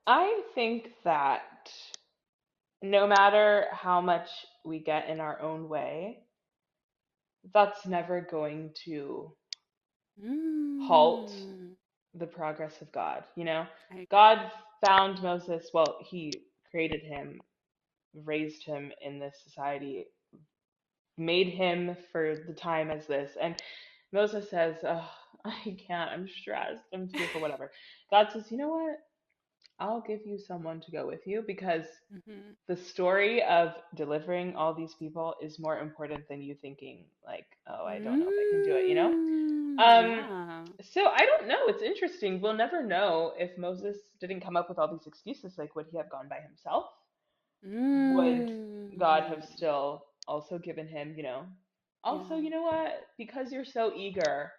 B: I think that no matter how much we get in our own way, that's never going to halt
A: Mm,
B: the progress of God.
A: I agree.
B: God found Moses, well, he created him, raised him in this society, made him for the time as this. And Moses says, oh, I can't, I'm stressed, I'm fearful, whatever. God says, you know what? I'll give you someone to go with you because
A: Mm-hmm.
B: the story of delivering all these people is more important than you thinking like, oh, I don't know if I can do it. Um,
A: Yeah.
B: so I don't know. It's interesting. We'll never know if Moses didn't come up with all these excuses. Like, would he have gone by himself? Would God have
A: Mm.
B: still also given him, also,
A: Yeah.
B: you know what? Because you're so eager,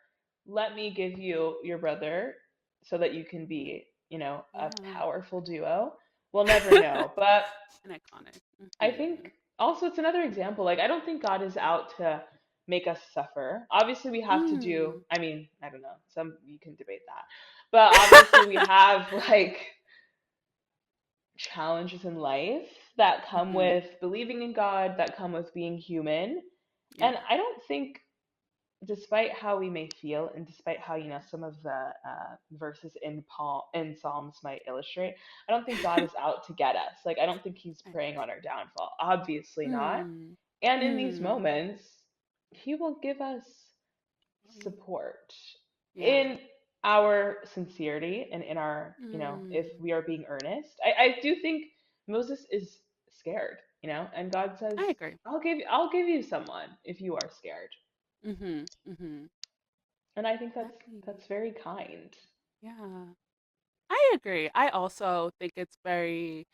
B: let me give you your brother so that you can be, a
A: Yeah.
B: powerful duo. We'll never know. But
A: An iconic.
B: I think also it's another example. Like, I don't think God is out to make us suffer. Obviously, we have to do,
A: Mm.
B: I mean, I don't know. Some you can debate that. But obviously, we have like challenges in life that come
A: Mm-hmm.
B: with believing in God, that come with being human.
A: Yeah.
B: And I don't think, despite how we may feel, and despite how some of the verses in Paul in Psalms might illustrate, I don't think God is out to get us. Like I don't think He's
A: I
B: preying
A: agree.
B: on our downfall. Obviously not.
A: Mm.
B: And in these
A: Mm.
B: moments, He will give us
A: Mm.
B: support
A: Yeah.
B: in our sincerity and in our, if
A: Mm.
B: we are being earnest. I do think Moses is scared, and God says,
A: I agree.
B: I'll give you someone if you are scared.
A: Mm-hmm. Mm-hmm.
B: And I think that's
A: Exactly.
B: that's very kind.
A: Yeah. I agree. I also think it's very,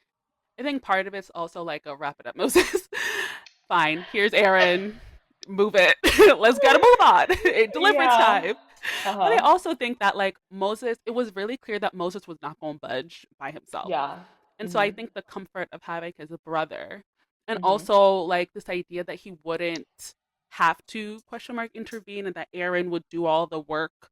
A: I think part of it's also like a wrap it up, Moses. Fine. Here's Aaron. Move it. Let's get a move on. Deliverance
B: Yeah.
A: time. But I
B: Uh-huh.
A: also think that like Moses, it was really clear that Moses was not going to budge by himself.
B: Yeah.
A: And so I
B: Mhm.
A: think the comfort of having his brother and
B: Mhm.
A: also like this idea that he wouldn't have to question mark intervene and that Aaron would do all the work.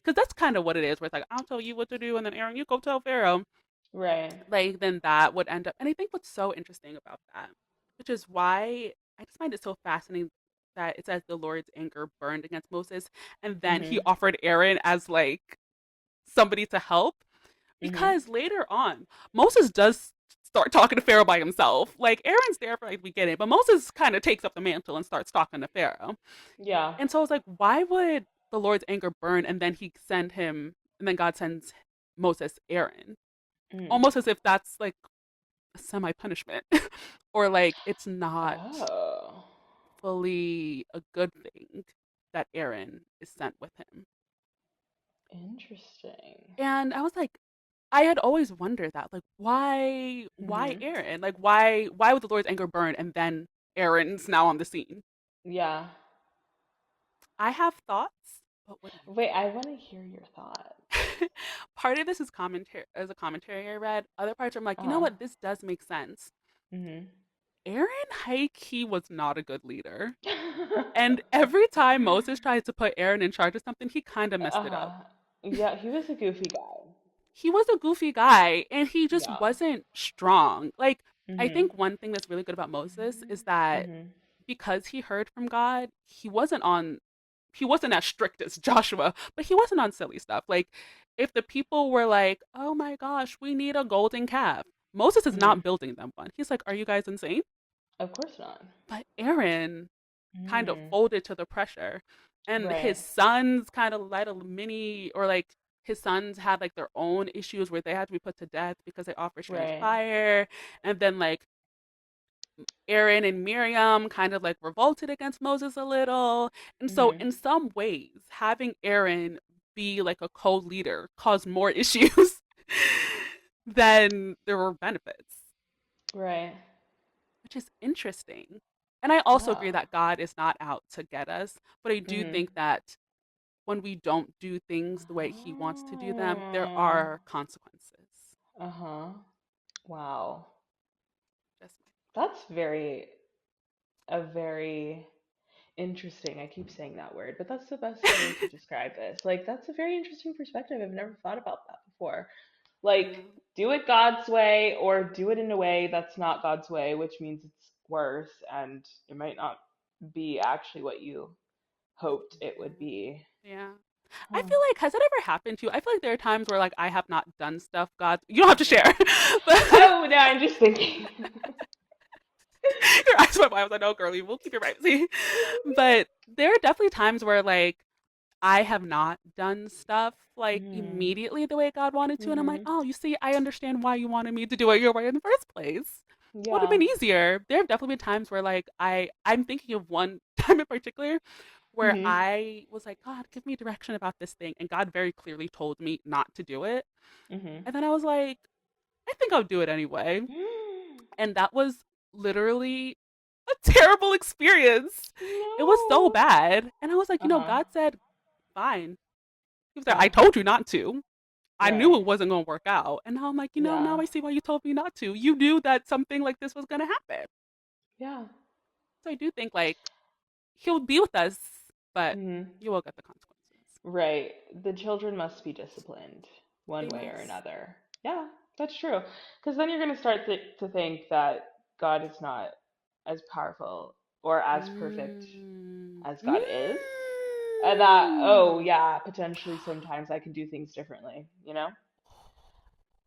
A: Because that's kind of what it is, where it's like, I'll tell you what to do, and then Aaron, you go tell Pharaoh.
B: Right.
A: Like, then that would end up. And I think what's so interesting about that, which is why I just find it so fascinating that it says the Lord's anger burned against Moses, and then he
B: Mhm.
A: offered Aaron as like somebody to help.
B: Mhm.
A: Because later on, Moses does start talking to Pharaoh by himself. Like Aaron's there for like the beginning, but Moses kind of takes up the mantle and starts talking to Pharaoh.
B: Yeah.
A: And so I was like, why would the Lord's anger burn and then he send him and then God sends Moses Aaron?
B: Mhm.
A: Almost as if that's like a semi punishment. Or like it's not
B: Oh.
A: fully a good thing that Aaron is sent with him.
B: Interesting.
A: And I was like, I had always wondered that, like, why
B: Mhm.
A: Aaron? Like, why would the Lord's anger burn and then Aaron's now on the scene?
B: Yeah.
A: I have thoughts, but what do you
B: Wait, I want to hear your thoughts.
A: think? Part of this is commentary, as a commentary I read. Other parts I'm like, you know
B: Uh-huh.
A: what? This does make sense.
B: Mhm.
A: Aaron high key was not a good leader, and every time Moses tries to put Aaron in charge of something, he kind of messed it up.
B: Uh-huh. Yeah, he was a goofy guy.
A: He was a goofy guy and he just
B: Yeah.
A: wasn't strong. Like, I
B: Mhm.
A: think one thing that's really good about Moses is that
B: Mhm.
A: because he heard from God, he wasn't as strict as Joshua, but he wasn't on silly stuff. Like if the people were like, "Oh my gosh, we need a golden calf." Moses is
B: Mhm.
A: not building them one. He's like, "Are you guys insane?"
B: Of course not.
A: But Aaron kind of
B: Mm.
A: folded to the pressure. And his
B: Right.
A: sons kind of led a mini, or like his sons had like their own issues where they had to be put to death because they offered strange
B: Right.
A: fire. And then like Aaron and Miriam kind of like revolted against Moses a little. And so
B: Mhm.
A: in some ways, having Aaron be like a co-leader caused more issues than there were benefits,
B: Right.
A: which is interesting. And I also agree
B: Yeah.
A: that God is not out to get us, but I do
B: Mhm.
A: think that when we don't do things the way he wants to do them, there are consequences.
B: Uh-huh. Wow.
A: Just
B: That's very interesting. I keep saying that word, but that's the best way to describe this. Like, that's a very interesting perspective. I've never thought about that before.
A: yeah.
B: Like, do it God's way or do it in a way that's not God's way, which means it's worse and it might not be actually what you hoped it would be.
A: Yeah. I
B: Huh.
A: feel like has it ever happened to you? I feel like there are times where like I have not done stuff God you don't have to share. But
B: Oh, no, I'm just thinking.
A: your eyes went wide. I was like, no, girlie, we'll keep your privacy. But there are definitely times where like I have not done stuff like
B: Mhm.
A: immediately the way God wanted to. And I'm like,
B: Mhm.
A: oh, you see, I understand why you wanted me to do it your way in the first place. Would have
B: Yeah.
A: been easier. There have definitely been times where like I'm thinking of one time in particular where
B: Mhm.
A: I was like, God, give me direction about this thing. And God very clearly told me not to do it.
B: Mhm.
A: And then I was like, I think I'll do it anyway. And that was literally a terrible experience. It was so
B: No.
A: bad. And I was like,
B: Uh-huh.
A: God said, fine. He was like, I
B: Yeah.
A: told you not to. I knew
B: Right.
A: it wasn't going to work out. And now I'm like, now
B: Yeah.
A: I see why you told me not to. You knew that something like this was going to happen.
B: Yeah.
A: So I do think like he'll be with us, but
B: Mhm.
A: you will get the consequences.
B: Right. The children must be disciplined one
A: They
B: way or
A: must.
B: another. Yeah, that's true. Because then you're going to start to think that God is not as powerful or as perfect
A: Mm.
B: as God is. And that, oh,
A: Mm.
B: yeah, potentially sometimes I can do things differently,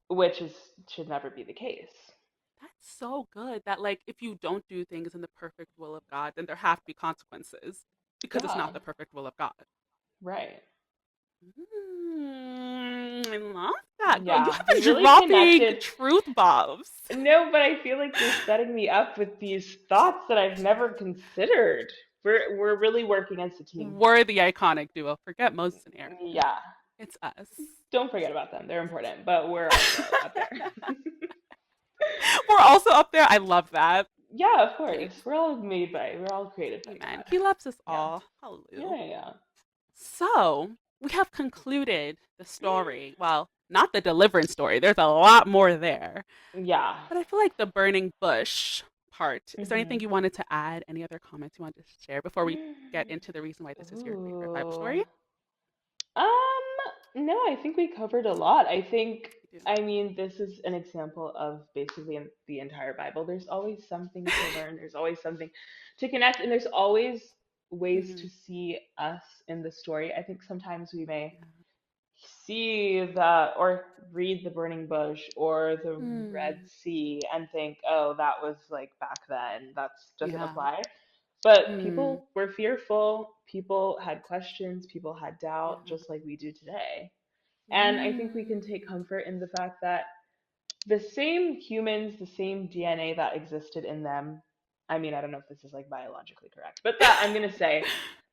B: which should never be the case.
A: That's so good that like if you don't do things in the perfect will of God, then there have to be consequences because it's
B: Yeah,
A: not the perfect will of God.
B: right.
A: I love that, girl. You
B: Yeah,
A: have
B: we
A: been
B: really
A: dropping
B: connected.
A: truth bombs.
B: No, but I feel like you're setting me up with these thoughts that I've never considered. We're really working as a team.
A: We're the iconic duo. Forget Moses and Aaron.
B: Yeah,
A: It's us.
B: don't forget about them. They're important, but we're also up there.
A: We're also up there. I love that.
B: Yeah, of
A: Like,
B: course. We're all created by
A: amen.
B: God.
A: He loves us
B: Yeah.
A: all.
B: Yeah,
A: Hallelujah.
B: yeah.
A: So we have concluded the story. Well, not the deliverance story. There's a lot more there.
B: Yeah.
A: But I feel like the burning bush part. Is there anything
B: Hmm.
A: you wanted to add? Any other comments you wanted to share before we get into the reason why this is your favorite Bible
B: Ooh.
A: story?
B: No, I think we covered a lot. I think,
A: You
B: I mean, this is an example of basically in the entire Bible. There's always something to learn, there's always something to connect, and there's always
A: do.
B: ways to see us in the story. I think sometimes we may
A: Yeah.
B: see the or read the burning bush or the Red
A: Mm.
B: Sea and think, oh, that was like back then. That doesn't
A: Yeah.
B: apply. But
A: Mm.
B: people were fearful. People had questions. People had doubt,
A: Yeah.
B: just like we do today. And I think we can take
A: Mm.
B: comfort in the fact that the same humans, the same DNA that existed in them. I mean, I don't know if this is like biologically correct, but that I'm going to say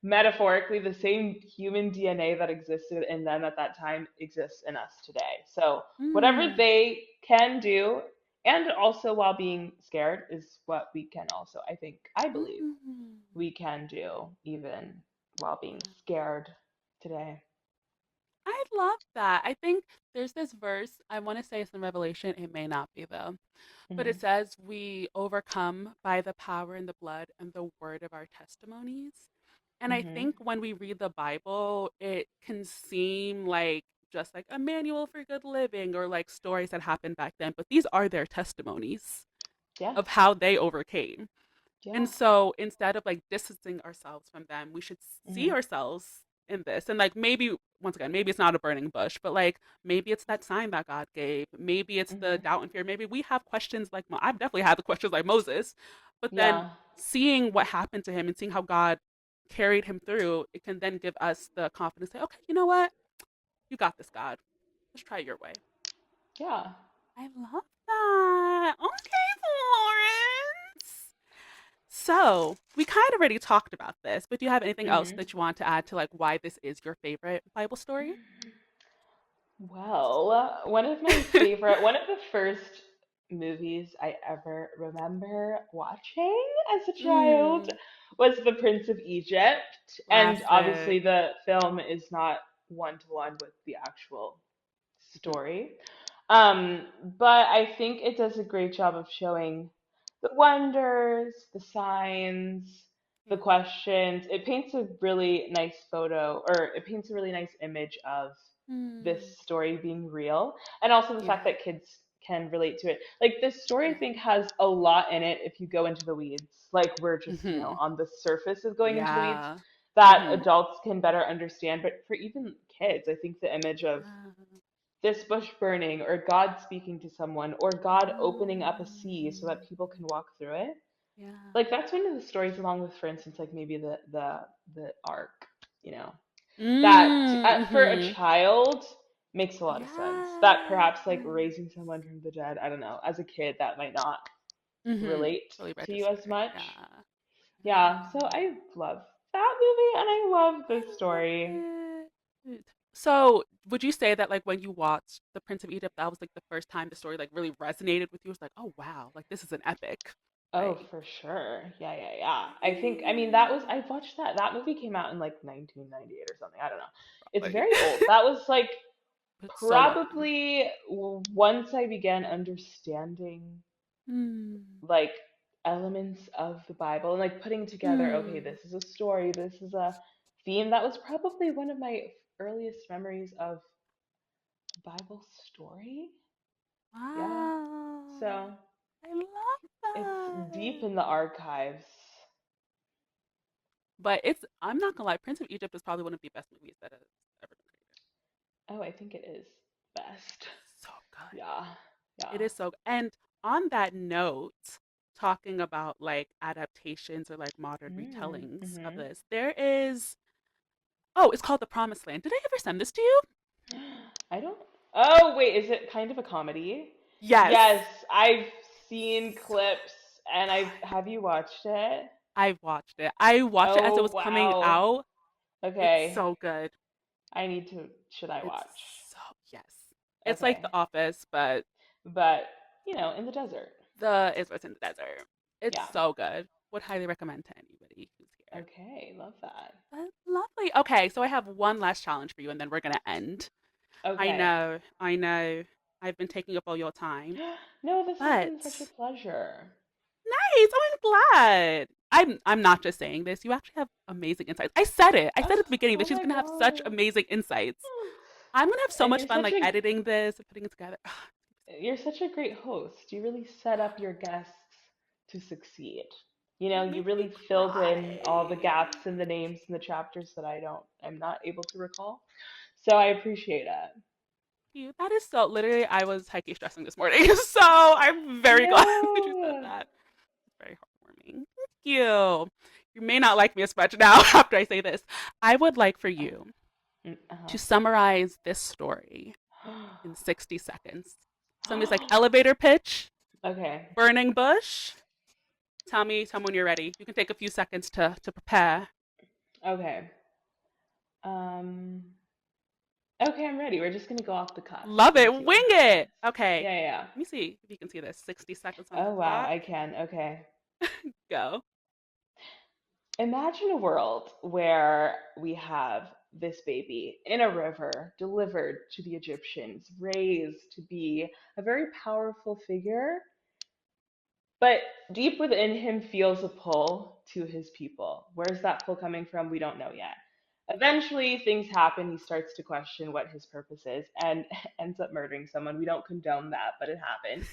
B: metaphorically, the same human DNA that existed in them at that time exists in us today. So, whatever
A: Mm.
B: they can do, and also while being scared, is what we can also, I believe,
A: Mm.
B: we can do even while being scared today.
A: I love that. I think there's this verse, I want to say it's in Revelation, it may not be though, but it
B: Hmm.
A: says, we overcome by the power and the blood and the word of our testimonies. And I
B: Hmm.
A: think when we read the Bible, it can seem like just like a manual for good living or like stories that happened back then, but these are their testimonies
B: Yes.
A: of how they overcame.
B: Yeah.
A: And so instead of like distancing ourselves from them, we should see
B: Hmm.
A: ourselves in this. And like maybe, once again, maybe it's not a burning bush, but like maybe it's that sign that God gave. Maybe it's the
B: Hmm.
A: doubt and fear. Maybe we have questions like I've definitely had the questions like Moses, but then
B: Yeah.
A: seeing what happened to him and seeing how God carried him through, it can then give us the confidence to say, okay, you know what? You got this, God. Let's try it your way.
B: Yeah.
A: I love that. Okay, Florence. So we kind of already talked about this, but do you have anything else
B: Hmm.
A: that you want to add to like why this is your favorite Bible story?
B: Well, one of the first movies I ever remember watching as a child
A: Mm,
B: was The Prince of Egypt. And
A: classic.
B: obviously, the film is not one to one with the actual
A: Mhm,
B: story. Um, but I think it does a great job of showing the wonders, the signs, the
A: yeah.
B: questions. It paints a really nice photo, or it paints a really nice image of
A: Mm,
B: this story being real, and also the fact
A: yeah.
B: that kids can relate to it. Like this story, I
A: Yeah.
B: think, has a lot in it if you go into the weeds. Like we're just,
A: Hmm.
B: on the surface of going into the weeds
A: Yeah.
B: that
A: Hmm.
B: adults can better understand. But for even kids, I think the image of
A: Yeah.
B: this bush burning, or God speaking to someone, or God opening up a sea so that people can walk through it.
A: Yeah.
B: Like that's one of the stories, along with, for instance, like maybe the ark, you know, that for a
A: Mm-hmm.
B: child makes a lot of sense. That
A: Yeah.
B: perhaps like raising someone from the dead, I don't know, as a kid that might not
A: Mm-hmm.
B: relate
A: Really
B: to you as
A: register.
B: much.
A: Yeah.
B: Yeah, so
A: Yeah.
B: I love that movie and I love
A: I
B: this
A: love
B: story.
A: it. So, would you say that like when you watched The Prince of Egypt, that was like the first time the story like really resonated with you? It was like, oh wow, like this is an epic,
B: Oh,
A: right?
B: for sure. Yeah, yeah, yeah. I think, I mean,
A: Yeah.
B: I watched that. That movie came out in like 1998 or something. I don't know. It's
A: Like,
B: very old. That was like
A: it's so well done.
B: probably once I began understanding
A: Hmm.
B: like elements of the Bible and like putting together, okay,
A: Hmm.
B: this is a story, this is a theme. That was probably one of my earliest memories of Bible story. Yeah.
A: Wow.
B: So
A: I love
B: it's deep
A: that.
B: in the archives.
A: But it's I'm not gonna lie, Prince of Egypt is probably one of the best movies that has ever been created.
B: Oh, I think it is best.
A: So good.
B: Yeah.
A: It
B: Yeah.
A: is so and on that note, talking about like adaptations or like modern
B: Mm,
A: retellings of
B: hmm.
A: this, there is oh, it's called The Promised Land. Did I ever send this to you?
B: I don't. Oh, wait, is it kind of a comedy?
A: Yes.
B: Yes, I've seen
A: So
B: clips and I've
A: good.
B: have you watched it?
A: I watched it. I watched it as it
B: Oh,
A: was coming
B: wow.
A: out. It's
B: Okay.
A: so good.
B: Should I
A: It's
B: watch?
A: so yes. It's like The
B: Okay.
A: Office, but
B: But, in the desert.
A: the it's what's in the desert. It's
B: Yeah.
A: so good. Would highly recommend to anybody who's There.
B: Okay, love that.
A: Lovely. Okay, so I have one last challenge for you, and then we're gonna end. I
B: Okay.
A: know, I know. I've been taking up all your time,
B: No, this has
A: but
B: been such a pleasure.
A: nice. Oh, I'm glad. I'm not just saying this. You actually have amazing insights. I said it. I said at the beginning that
B: Oh
A: she's
B: my
A: gonna have such
B: God.
A: amazing insights. I'm gonna have so
B: And
A: much fun like editing this and putting it together.
B: you're such a great host. You really set up your guests to succeed. You know,
A: You
B: you
A: make me
B: really filled in all the
A: cry.
B: gaps in the names and the chapters that I'm not able to recall. So I appreciate it.
A: You. That is so literally I was highly stressing this morning. So I'm very glad that you said
B: No.
A: that. It's very heartwarming. Thank you. You may not like me as much now after I say this. I would like for you
B: Uh-huh.
A: to summarize this story in 60 seconds. Somebody's like elevator pitch,
B: Okay.
A: burning bush. Tell me when you're ready. You can take a few seconds to prepare.
B: Okay. Um, okay, I'm ready. We're just gonna go off the cuff
A: Love
B: and
A: it.
B: see what
A: Wing it.
B: happens.
A: Okay.
B: Yeah, yeah, yeah.
A: Let me see if you can see this. 60 seconds on the
B: Oh wow,
A: clock.
B: I can. Okay.
A: Go.
B: Imagine a world where we have this baby in a river delivered to the Egyptians, raised to be a very powerful figure, but deep within him feels a pull to his people. Where's that pull coming from? We don't know yet. Eventually, things happen. He starts to question what his purpose is and ends up murdering someone. We don't condone that, but it happened.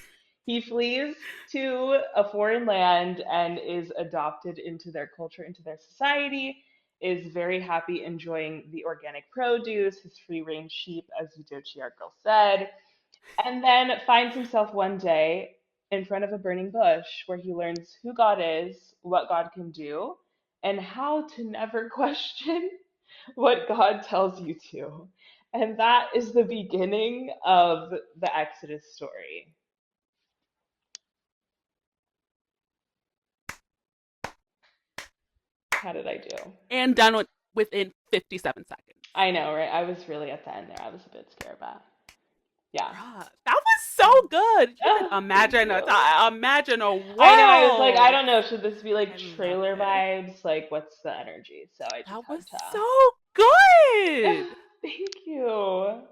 B: He flees to a foreign land and is adopted into their culture, into their society, is very happy enjoying the organic produce, his free range sheep, as Yudochi, our girl, said, and then finds himself one day in front of a burning bush where he learns who God is, what God can do, and how to never question what God tells you to. And that is the beginning of the Exodus story. How did I do?
A: And done within 57 seconds.
B: I know, right? I was really at the end there. I was a bit scared, but yeah.
A: Bruh, that was so good. You said
B: Oh, thank you.
A: imagine a
B: I know. I was like, I
A: world.
B: don't know. Should this be like
A: I love
B: trailer
A: it.
B: vibes? Like, what's the energy? So I just
A: That was
B: had to.
A: so good.
B: Thank you.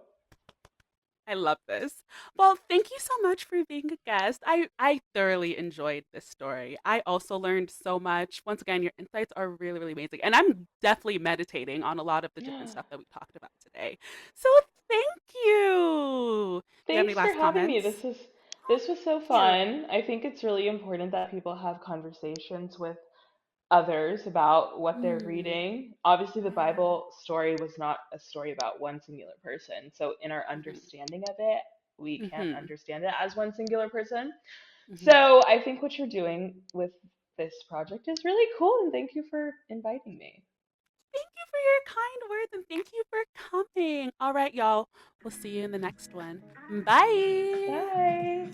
A: I love this. Well, thank you so much for being a guest. I thoroughly enjoyed this story. I also learned so much. Once again, your insights are really, really amazing. And I'm definitely meditating on a lot of the different stuff that we talked about today. So thank you. Do you have any
B: Thanks for
A: last
B: having me.
A: comments? Oh,
B: This was so
A: thank you.
B: fun. I think it's really important that people have conversations with others about what they're
A: Mm,
B: reading. Obviously, the
A: yeah.
B: Bible story was not a story about one singular person. So, in our
A: Mm-hmm.
B: understanding of it, we can't
A: Mm-hmm.
B: understand it as one singular person.
A: Mm-hmm.
B: So, I think what you're doing with this project is really cool, and thank you for inviting me.
A: Thank you for your kind words and thank you for coming. All right, y'all. We'll see you in the next one. Bye.
B: Bye.